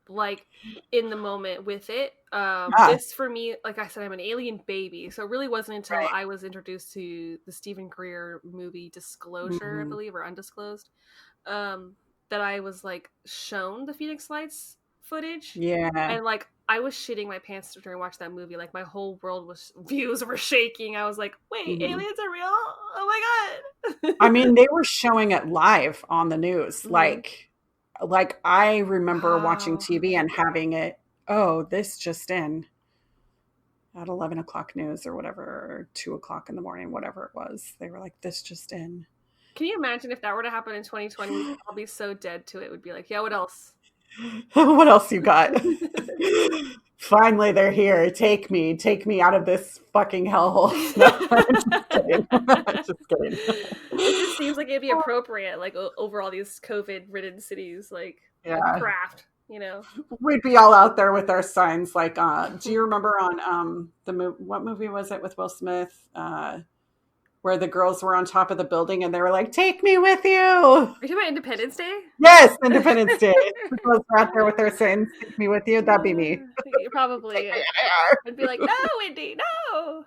like in the moment with it. Yeah, This for me, like I said, I'm an alien baby, so it really wasn't until right. I was introduced to the Stephen Greer movie Disclosure, I Hmm. believe, or Undisclosed, um, that I was like shown the Phoenix Lights footage, Yeah. and like I was shitting my pants during watching that movie. Like my whole world was views were shaking. I was like, wait, Hmm. aliens are real? Oh my I god. mean, they were showing it live on the news. Hmm. Like I remember watching Wow. TV and having it, oh, this just in at 11 o'clock news or whatever, or 2 o'clock in the morning, whatever it was. They were like, this just in. Can you imagine if that were to happen in 2020? We'd all be so dead to it. We'd be like, yeah, what else? What else you got? Finally, they're here. Take me out of this fucking hellhole. No, I'm just kidding. Just kidding. It just seems like it'd be appropriate, like over all these COVID-ridden cities, like a Yeah, craft, you know? we'd be all out there with our signs. Like, do you remember on what movie was it with Will Smith? Where the girls were on top of the building and they were like, "Take me with you." Are you talking about Independence Day? Yes, Independence Day. The girls were out there with their signs, "Take me with you." That'd be me. Probably. I'd be like, no, Indy, no.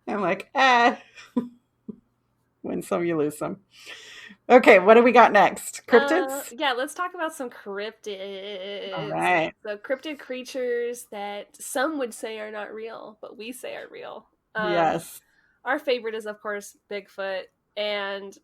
I'm like, win some, you lose some. Okay, what do we got next? Cryptids? Yeah, let's talk about some All cryptids. right. So cryptid creatures that some would say are not real, but we say are real. Yes. Our favorite is, of course, Bigfoot. And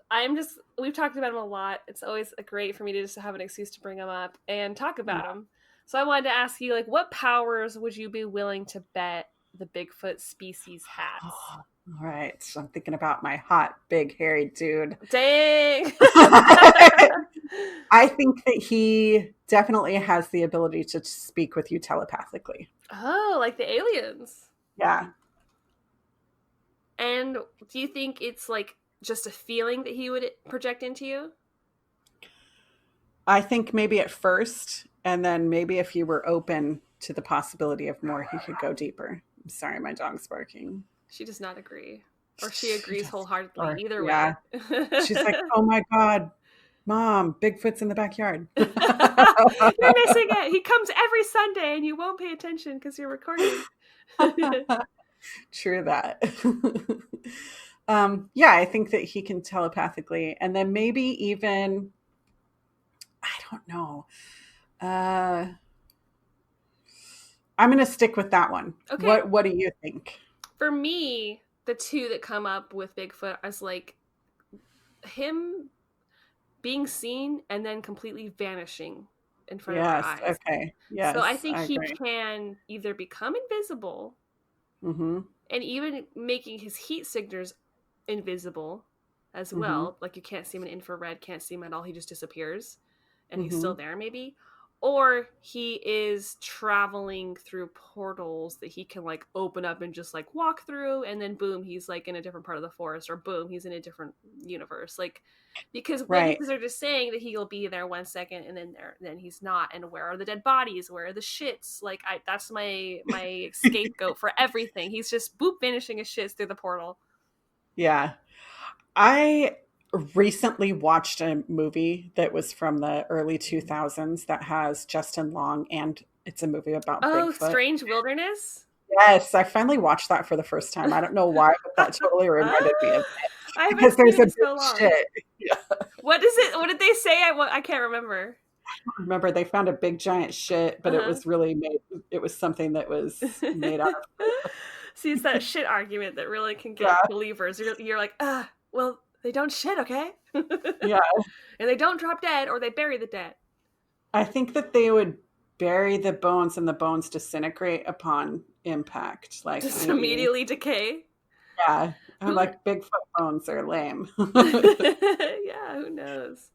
we've talked about him a lot. It's always great for me to just have an excuse to bring him up and talk about him. So I wanted to ask you, like, what powers would you be willing to bet the Bigfoot species has? Oh, all right. So I'm thinking about my hot, big, hairy dude. Dang! I think that he definitely has the ability to speak with you telepathically. Oh, like the aliens. Yeah. And do you think it's like just a feeling that he would project into you? I think maybe at first, and then maybe if you were open to the possibility of more, he could go deeper. I'm sorry, my dog's barking. She does not agree. Or she agrees wholeheartedly. Or, Either yeah. way. She's like, oh my God, Mom, Bigfoot's in the backyard. You're missing it. He comes every Sunday and you won't pay attention because you're recording. True that. Yeah, I think that he can telepathically, and then maybe even, I don't know. I'm going to stick with that one. Okay. What do you think? For me, the two that come up with Bigfoot is like him being seen and then completely vanishing in front of our eyes. Okay. Yes. So I think he agree. can either become invisible Mm-hmm. and even making his heat signatures invisible as well. Like you can't see him in infrared, can't see him at all. He just disappears and he's still there maybe. Or he is traveling through portals that he can like open up and just like walk through, and then boom, he's like in a different part of the forest, or boom, he's in a different universe. Like, because witnesses are just saying that he'll be there 1 second and then he's not. And where are the dead bodies? Where are the shits? Like, that's my scapegoat for everything. He's just boop vanishing his shits through the portal. Yeah. I recently watched a movie that was from the early 2000s that has Justin Long and It's a movie about Oh, Bigfoot. Strange Wilderness. Yes, I finally watched that for the first time. I don't know why, but that totally reminded me of it I haven't because seen there's it a in big so long. shit. Yeah. What is it? What did they say? I can't remember. Remember, they found a big giant shit, but it Uh was really made. It was something that was huh. made out of. See, it's that shit argument that really can get Yeah, believers. You're like, well, they don't shit, okay? And yeah. they don't drop dead, or they bury the dead. I think that they would bury the bones and the bones disintegrate upon impact. Like Just maybe, immediately decay. yeah. I'm Who? like Bigfoot bones are lame. Yeah, who knows?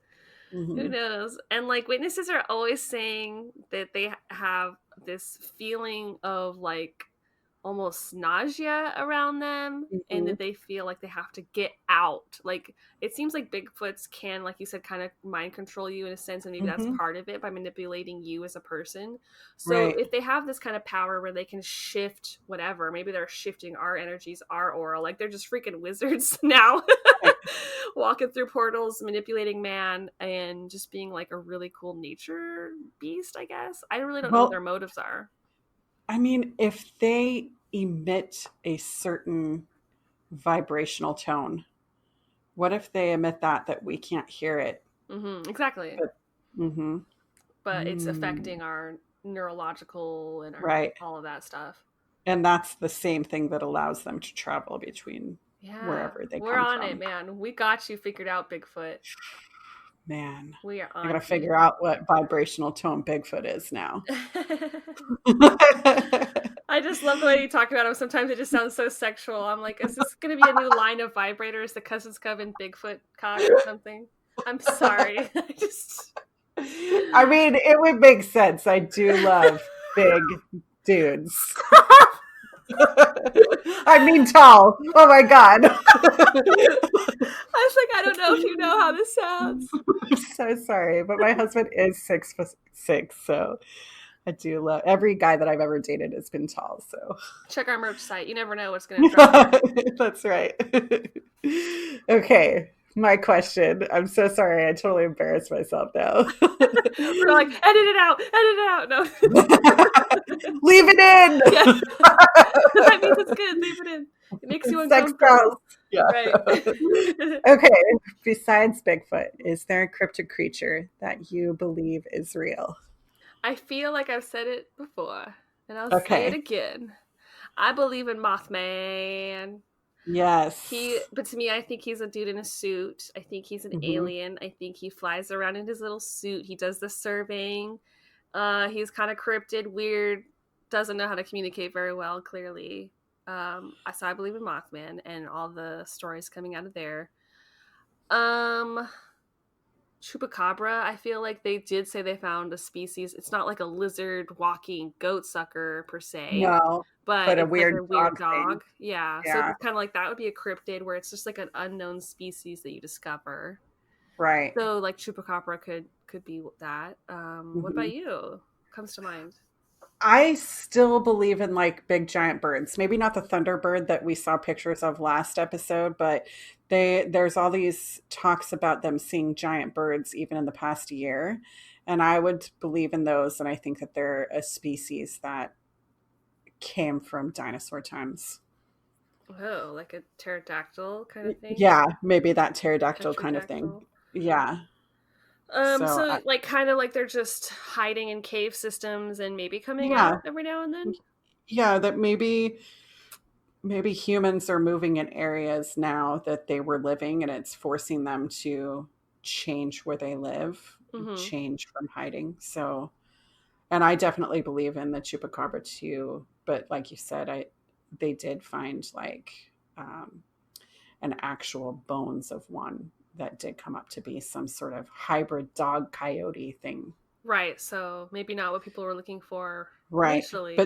Who Hmm. knows? And like witnesses are always saying that they have this feeling of like almost nausea around them and Hmm. that they feel like they have to get out. Like it seems like Bigfoots can, like you said, kind of mind control you in a sense, and maybe that's Hmm. part of it by manipulating you as a person. So Right. if they have this kind of power where they can shift whatever, maybe they're shifting our energies, our aura, like they're just freaking wizards now. Right. Walking through portals, manipulating man, and just being like a really cool nature beast, I guess. I really don't know what Well, their motives are. I mean, if they emit a certain vibrational tone, what if they emit that we can't hear it? Exactly. But, hmm. But it's Mm, affecting our neurological and our right. all of that stuff. And that's the same thing that allows them to travel between Yeah, wherever they we're come on it, from. man. We got you figured out, Bigfoot. Man, We are I on gotta to you. figure out what vibrational tone Bigfoot is now. I just love the way you talk about him. Sometimes it just sounds so sexual. I'm like, is this going to be a new line of vibrators? The Cousins Coven Bigfoot cock or something? I'm sorry. I just. I mean, it would make sense. I do love big dudes. I mean, tall. Oh my God. I was like, I don't know if you know how this sounds. I'm so sorry, but my husband is 6'6", so I do love every guy that I've ever dated has been tall. So Check our merch site. You never know what's going to drop. that's right. Okay, my question. I'm so sorry. I totally embarrassed myself now. We're like, edit it out, edit it out. No. Leave it in. Yeah. That means it's good. Leave it in. It makes you Sex uncomfortable. sells. Yeah. Right. Okay. Besides Bigfoot, is there a cryptid creature that you believe is real? I feel like I've said it before, and I'll say it Okay. again. I believe in Mothman. Yes. But to me, I think he's a dude in a suit. I think he's an Hmm. alien. I think he flies around in his little suit. He does the surveying. He's kind of cryptid, weird, doesn't know how to communicate very well, clearly. So I believe in Mothman and all the stories coming out of there. Um, Chupacabra, I feel like they did say they found a species. It's not like a lizard walking goat sucker per se, No, but but a it's like weird a weird dog thing. dog. Yeah. So Yeah. it's kind of like that would be a cryptid where it's just like an unknown species that you discover. Right. So like Chupacabra could be that. What Hmm. about you? Comes to mind. I still believe in like big giant birds. Maybe not the thunderbird that we saw pictures of last episode, but there's all these talks about them seeing giant birds even in the past year. And I would believe in those, and I think that they're a species that came from dinosaur times. Oh, like a pterodactyl kind of thing? Yeah, maybe that pterodactyl kind of thing. Petrodactyl. Yeah. So So like kind of like they're just hiding in cave systems and maybe coming yeah, out every now and then. yeah, that maybe humans are moving in areas now that they were living, and it's forcing them to change where they live, Mm-hmm. change from hiding. So, and I definitely believe in the chupacabra too. But like you said, they did find like um, an actual bones of one that did come up to be some sort of hybrid dog coyote thing. Right. So maybe not what people were looking for Right. initially.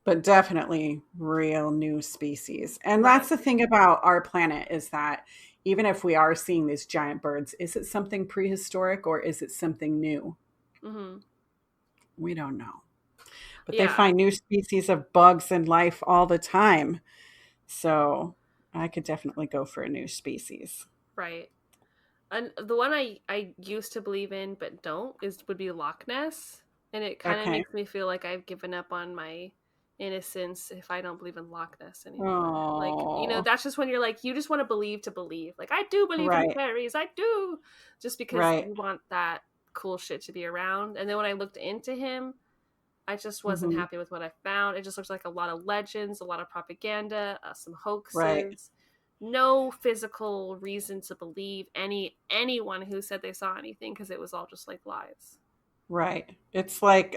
But definitely real new species. And Right. that's the thing about our planet is that even if we are seeing these giant birds, is it something prehistoric or is it something new? Mm-hmm. We don't know. But they Yeah. find new species of bugs in life all the time. So I could definitely go for a new species. Right. And the one I used to believe in but don't is would be Loch Ness. And it kind of Okay. makes me feel like I've given up on my innocence if I don't believe in Loch Ness anymore. Like, Oh, that's just when you're like, you just want to believe to believe. Like, I do believe in right, fairies. I do. Just because right. you want that cool shit to be around. And then when I looked into him, I just wasn't Hmm. happy with what I found. It just looks like a lot of legends, a lot of propaganda, some Right, hoaxes. No physical reason to believe anyone who said they saw anything, because it was all just like lies. right. It's like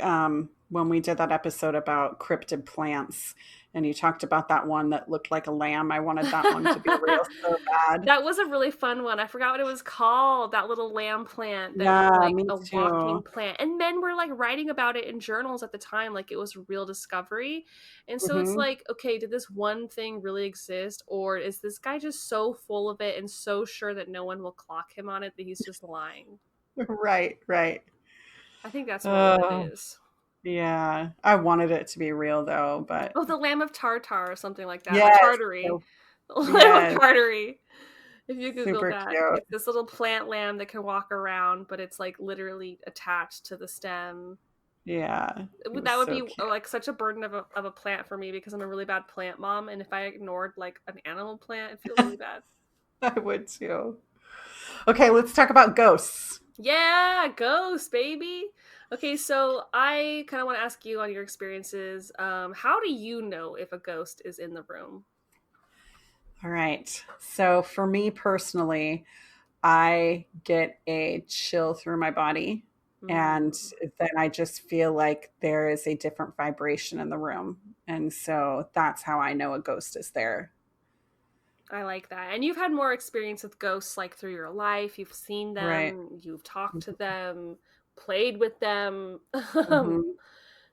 when we did that episode about cryptid plants, and you talked about that one that looked like a lamb. I wanted that one to be real so bad. That was a really fun one. I forgot what it was called. That little lamb plant that was Yeah, like me a too. walking plant. And men were like writing about it in journals at the time, like it was a real discovery. And so it's Hmm. like, okay, did this one thing really exist? Or is this guy just so full of it and so sure that no one will clock him on it that he's just lying? Right, right. I think that's more what it Oh, is. yeah. I wanted it to be real though, but Oh, the Lamb of Tartar or something like that. Or yes, Tartary. so- The Lamb of yes, Tartary. If you Google super that, cute. it's this little plant lamb that can walk around, but it's like literally attached to the stem. Yeah, it was That would so be cute. like such a burden of a plant for me, because I'm a really bad plant mom, and if I ignored like an animal plant, I'd feel really bad. I would too. Okay, let's talk about ghosts. Yeah, ghost baby. Okay, so I kind of want to ask you on your experiences. How do you know if a ghost is in the room? All right. So for me personally, I get a chill through my body, and Mm. then I just feel like there is a different vibration in the room. And so that's how I know a ghost is there. I like that. And you've had more experience with ghosts like through your life. You've seen Right. them, you've talked to them, played with them. Hmm.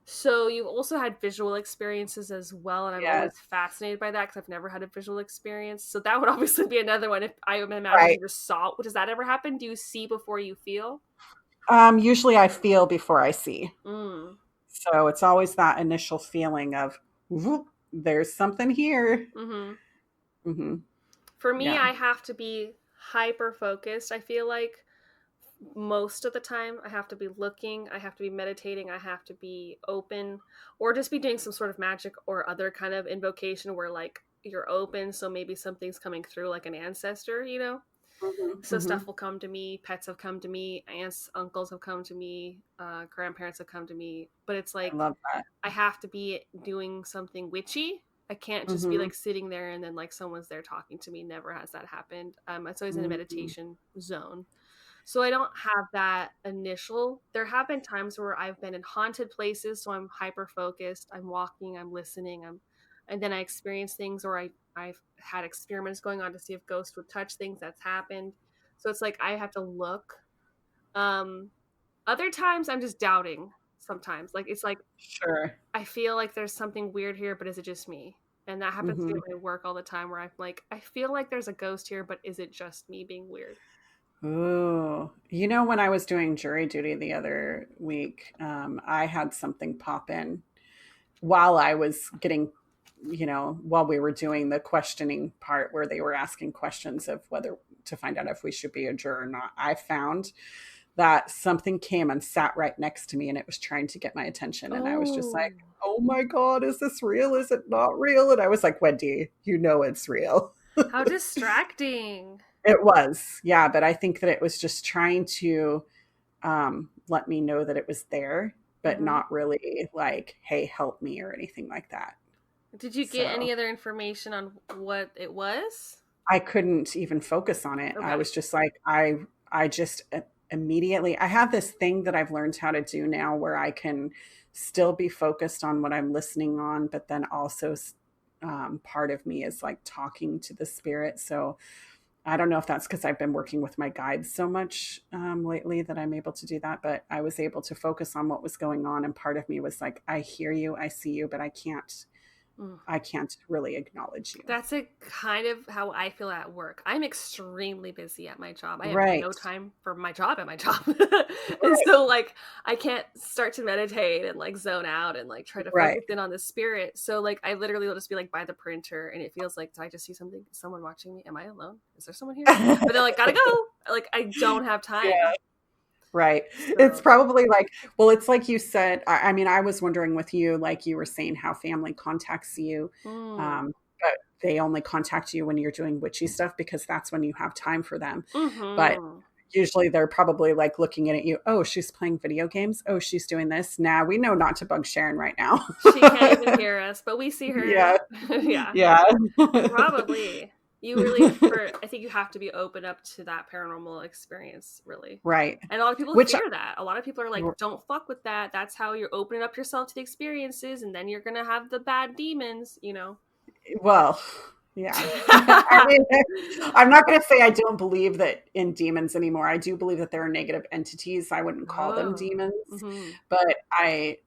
So you've also had visual experiences as well. And I'm always Yes. fascinated by that because I've never had a visual experience. So that would obviously be another one. If I would imagine Right. you just saw, does that ever happen? Do you see before you feel? Usually I feel before I see. Mm. So it's always that initial feeling of, "Whoop, there's something here." Hmm. Hmm. For me, Yeah. I have to be hyper focused. I feel like most of the time I have to be looking, I have to be meditating, I have to be open, or just be doing some sort of magic or other kind of invocation where like you're open, so maybe something's coming through like an ancestor. Hmm. So Hmm. stuff will come to me, pets have come to me, aunts, uncles have come to me, grandparents have come to me, but it's I like love that. I have to be doing something witchy. I can't just be Hmm. like sitting there and then like someone's there talking to me. Never has that happened. It's always in a Hmm. meditation zone, so I don't have that initial. There have been times where I've been in haunted places, so I'm hyper focused. I'm walking, I'm listening, and then I experience things, or I've had experiments going on to see if ghosts would touch things. That's happened. So it's like I have to look. Um, Other times I'm just doubting. Sometimes, like it's like Sure. I feel like there's something weird here, but is it just me? And that happens to me Hmm. at my work all the time, where I'm like, I feel like there's a ghost here, but is it just me being weird? Ooh, when I was doing jury duty the other week, I had something pop in while I was getting, while we were doing the questioning part where they were asking questions of whether to find out if we should be a juror or not. I found that something came and sat right next to me, and it was trying to get my attention. And I was just Oh, like, oh my God, is this real? Is it not real? And I was like, Wendy, it's real. how distracting. It was, yeah, but I think that it was just trying to let me know that it was there, but Hmm. not really like, hey, help me or anything like that. Did you get So any other information on what it was? I couldn't even focus on it. I Okay. was just like, I just immediately, I have this thing that I've learned how to do now where I can still be focused on what I'm listening on, but then also part of me is like talking to the spirit. So I don't know if that's because I've been working with my guides so much lately that I'm able to do that, but I was able to focus on what was going on. And part of me was like, I hear you, I see you, but Mm. I can't really acknowledge you. That's a kind of how I feel at work. I'm extremely busy at my job. I have Right. no time for my job at my job. And Right. so like I can't start to meditate and like zone out and like try to Right. focus in on the spirit. So like I literally will just be like by the printer, and it feels like, did I just see something? Is someone watching me? Am I alone? Is there someone here? But they're like, gotta go. Like I don't have Yeah. time. Right. It's So, probably like, well, it's like you said. I mean, I was wondering with you, like you were saying, how family contacts you, mm, but they only contact you when you're doing witchy stuff because that's when you have time for them. But mm-hmm. usually they're probably like looking at you. Oh, she's playing video games. Oh, she's doing this. Now we know not to bug Sharon right now. She can't even hear us, but we see her. Yeah. Yeah, Yeah. probably. You really, I think you have to be open up to that paranormal experience, really. Right. And a lot of people Which, fear that. A lot of people are like, don't fuck with that. That's how you're opening up yourself to the experiences, and then you're going to have the bad demons, you know? well, yeah. I mean, I'm not going to say I don't believe that in demons anymore. I do believe that there are negative entities. I wouldn't call them Oh. demons, Mm-hmm. but I,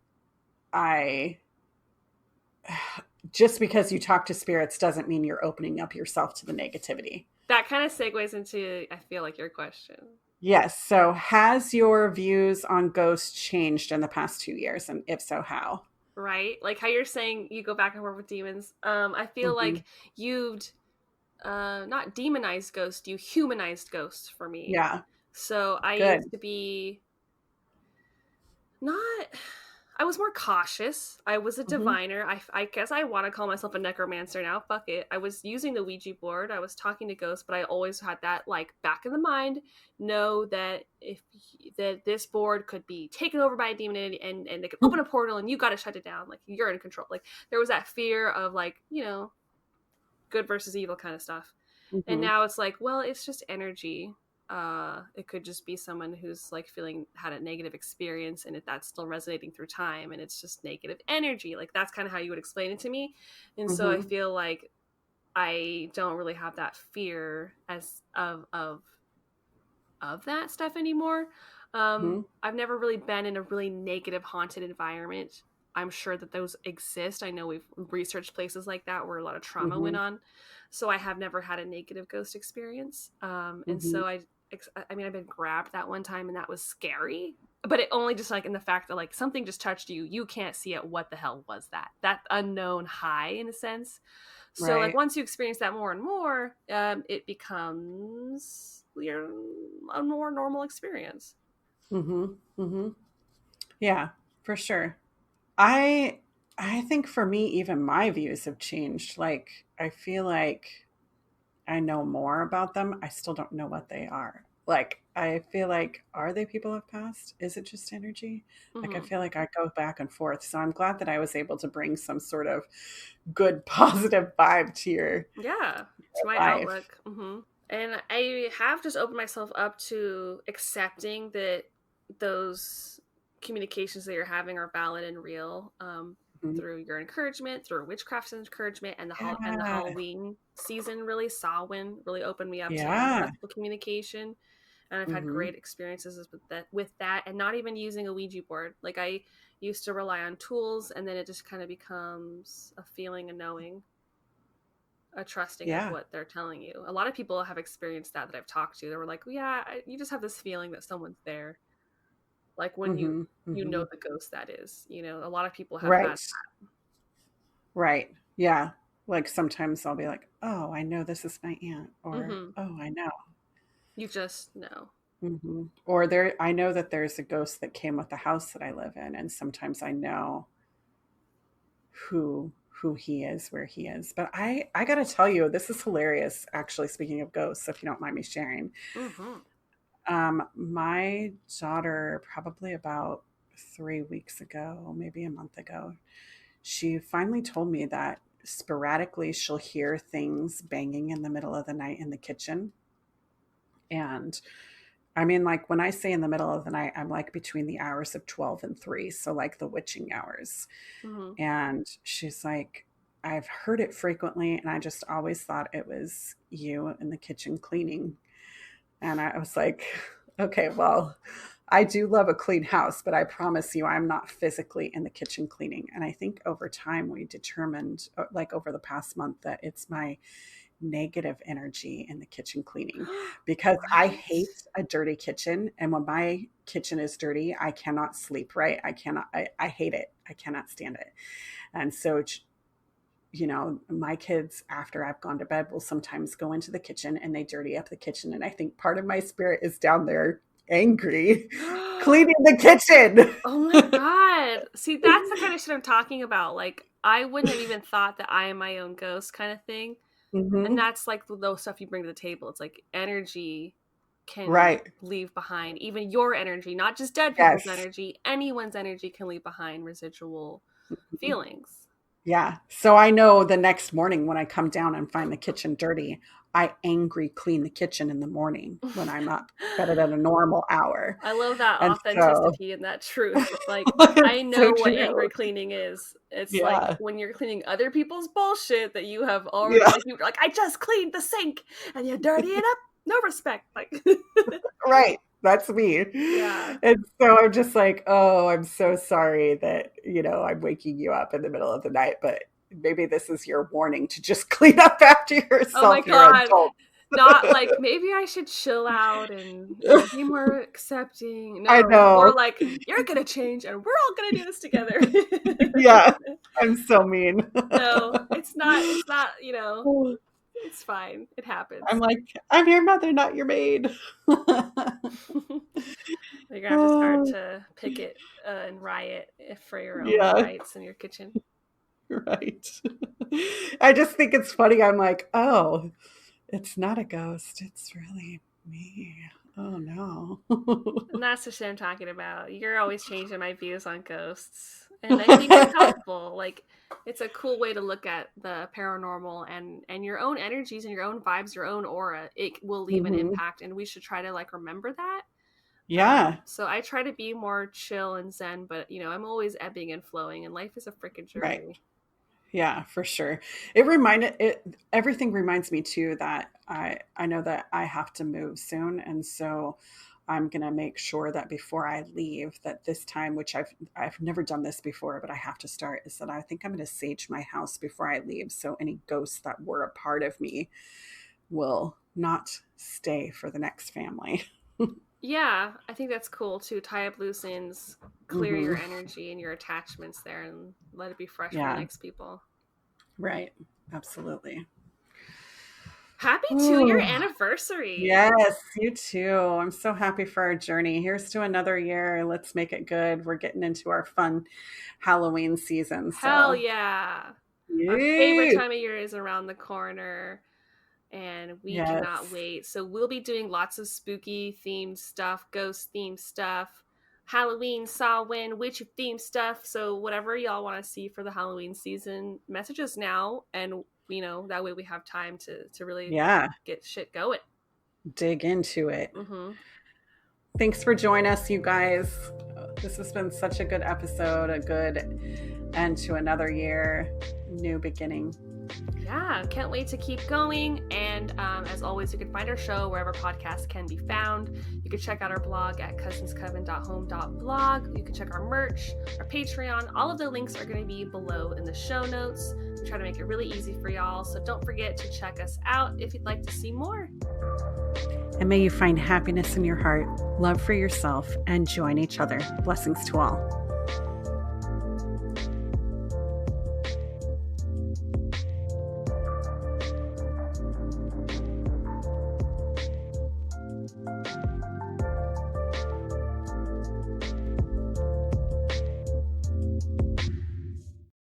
just because you talk to spirits doesn't mean you're opening up yourself to the negativity. That kind of segues into, I feel like, your question. Yes. So has your views on ghosts changed in the past 2 years? And if so, how? Right? Like how you're saying you go back and forth with demons. I feel Hmm. like you've not demonized ghosts, you humanized ghosts for me. Yeah. So I Good. used to be not, I was more cautious. I was a Hmm. diviner. I guess I want to call myself a necromancer now. Fuck it. I was using the Ouija board. I was talking to ghosts, but I always had that like back in the mind. Know that if that this board could be taken over by a demon and they could open a portal and you got to shut it down. Like you're in control. Like there was that fear of like good versus evil kind of stuff. And Hmm. now it's like, well, it's just energy. It could just be someone who's like had a negative experience and if that's still resonating through time and it's just negative energy. Like that's kind of how you would explain it to me. And so I Hmm. feel like I don't really have that fear as of that stuff anymore. Hmm. I've never really been in a really negative haunted environment. I'm sure that those exist. I know we've researched places like that where a lot of trauma went Hmm. on. So I have never had a negative ghost experience. And Hmm. so I mean, I've been grabbed that one time and that was scary, but it only just like in the fact that like something just touched you. You can't see it. What the hell was that? That unknown high in a sense. So like Right. once you experience that more and more, it becomes a more normal experience. Hmm. Hmm. Yeah, for sure. I I think for me, even my views have changed. Like I feel like I know more about them. I still don't know what they are. Like I feel like, are they people of past? Is it just energy? Like I Hmm. feel like I go back and forth. So I'm glad that I was able to bring some sort of good positive vibe to your Yeah, to my life. outlook. And I have just opened myself up to accepting that those communications that you're having are valid and real, Mhm. through your encouragement, through witchcraft's encouragement, and the Yeah. Halloween season really Samhain really opened me up to Yeah. ancestral communication, and I've had Hmm. great experiences with that, and not even using a Ouija board. Like I used to rely on tools, and then it just kind of becomes a feeling, a knowing, a trusting of Yeah. what they're telling you. A lot of people have experienced that I've talked to. They were like, well, "Yeah, you just have this feeling that someone's there." Like when Hmm. you Hmm. know the ghost that is. A lot of people have had. Right. Right. Yeah. Like sometimes I'll be like, oh, I know this is my aunt, or Mm-hmm. oh, I know. You just know. Or I know that there's a ghost that came with the house that I live in, and sometimes I know who he is, where he is. But I got to tell you, this is hilarious. Actually, speaking of ghosts, if you don't mind me sharing, Mm-hmm. my daughter probably about 3 weeks ago, maybe a month ago, she finally told me that sporadically she'll hear things banging in the middle of the night in the kitchen. And I mean, like when I say in the middle of the night, I'm like between the hours of 12 and 3. So, like the witching hours. Mm-hmm. And she's like, I've heard it frequently. And I just always thought it was you in the kitchen cleaning. And I was like, okay, well, I do love a clean house, but I promise you, I'm not physically in the kitchen cleaning. And I think over time, we determined, like over the past month, that it's my negative energy in the kitchen cleaning because I What? hate a dirty kitchen. And when my kitchen is dirty, I cannot sleep right. I hate it. I cannot stand it. And so, my kids, after I've gone to bed, will sometimes go into the kitchen and they dirty up the kitchen. And I think part of my spirit is down there angry cleaning the kitchen. Oh my God. See, that's the kind of shit I'm talking about. Like, I wouldn't have even thought that I am my own ghost kind of thing. And that's like the stuff you bring to the table. It's like energy can leave behind, even your energy, not just dead people's energy. Anyone's energy can leave behind residual feelings. Yeah. So I know the next morning when I come down and find the kitchen dirty, I angry clean the kitchen in the morning when I'm up, set it at a normal hour. I love that And authenticity and that truth. It's like, I know so what true. angry cleaning is. It's Yeah. like when you're cleaning other people's bullshit that you have already, like, you're like, I just cleaned the sink and you dirty it up. No respect. Like, right. That's me. Yeah. And so I'm just like, oh, I'm so sorry that, you know, I'm waking you up in the middle of the night, but maybe this is your warning to just clean up after yourself. Oh my God. Not like, maybe I should chill out and be more accepting. No, I know. Or like, you're going to change and we're all going to do this together. Yeah. I'm so mean. No, it's not, you know, it's fine. It happens. I'm like, I'm your mother, not your maid. You're going to have to start to picket and riot for your own rights in your kitchen. Right. I just think it's funny. I'm like, oh, it's not a ghost. It's really me. Oh, no. And that's the shit I'm talking about. You're always changing my views on ghosts. And I think it's helpful. Like, it's a cool way to look at the paranormal and your own energies and your own vibes, your own aura. It will leave an impact. And we should try to, like, remember that. Yeah. So I try to be more chill and zen, but, you know, I'm always ebbing and flowing. And life is a freaking journey. Right. Yeah, for sure. Everything reminds me too that I know that I have to move soon. And so I'm going to make sure that before I leave that this time, which I've never done this before, but I have to start, is that I think I'm going to sage my house before I leave. So any ghosts that were a part of me will not stay for the next family. Yeah, I think that's cool too. Tie up loose ends, clear your energy and your attachments there, and let it be fresh for the next people. Right. Absolutely. Happy 2-year anniversary. Yes, you too. I'm so happy for our journey. Here's to another year. Let's make it good. We're getting into our fun Halloween season. So. Hell yeah. Our favorite time of year is around the corner. And we cannot wait. So we'll be doing lots of spooky themed stuff, ghost themed stuff, Halloween, Samhain, witch themed stuff. So whatever y'all want to see for the Halloween season, message us now. And, you know, that way we have time to really get shit going. Dig into it. Thanks for joining us, you guys. This has been such a good episode, a good end to another year, new beginning. Yeah, can't wait to keep going. And as always, you can find our show wherever podcasts can be found. You can check out our blog at cousinscoven.home.blog. You can check our merch, our Patreon. All of the links are going to be below in the show notes. We try to make it really easy for y'all. So don't forget to check us out if you'd like to see more. And may you find happiness in your heart, love for yourself, and join each other. Blessings to all.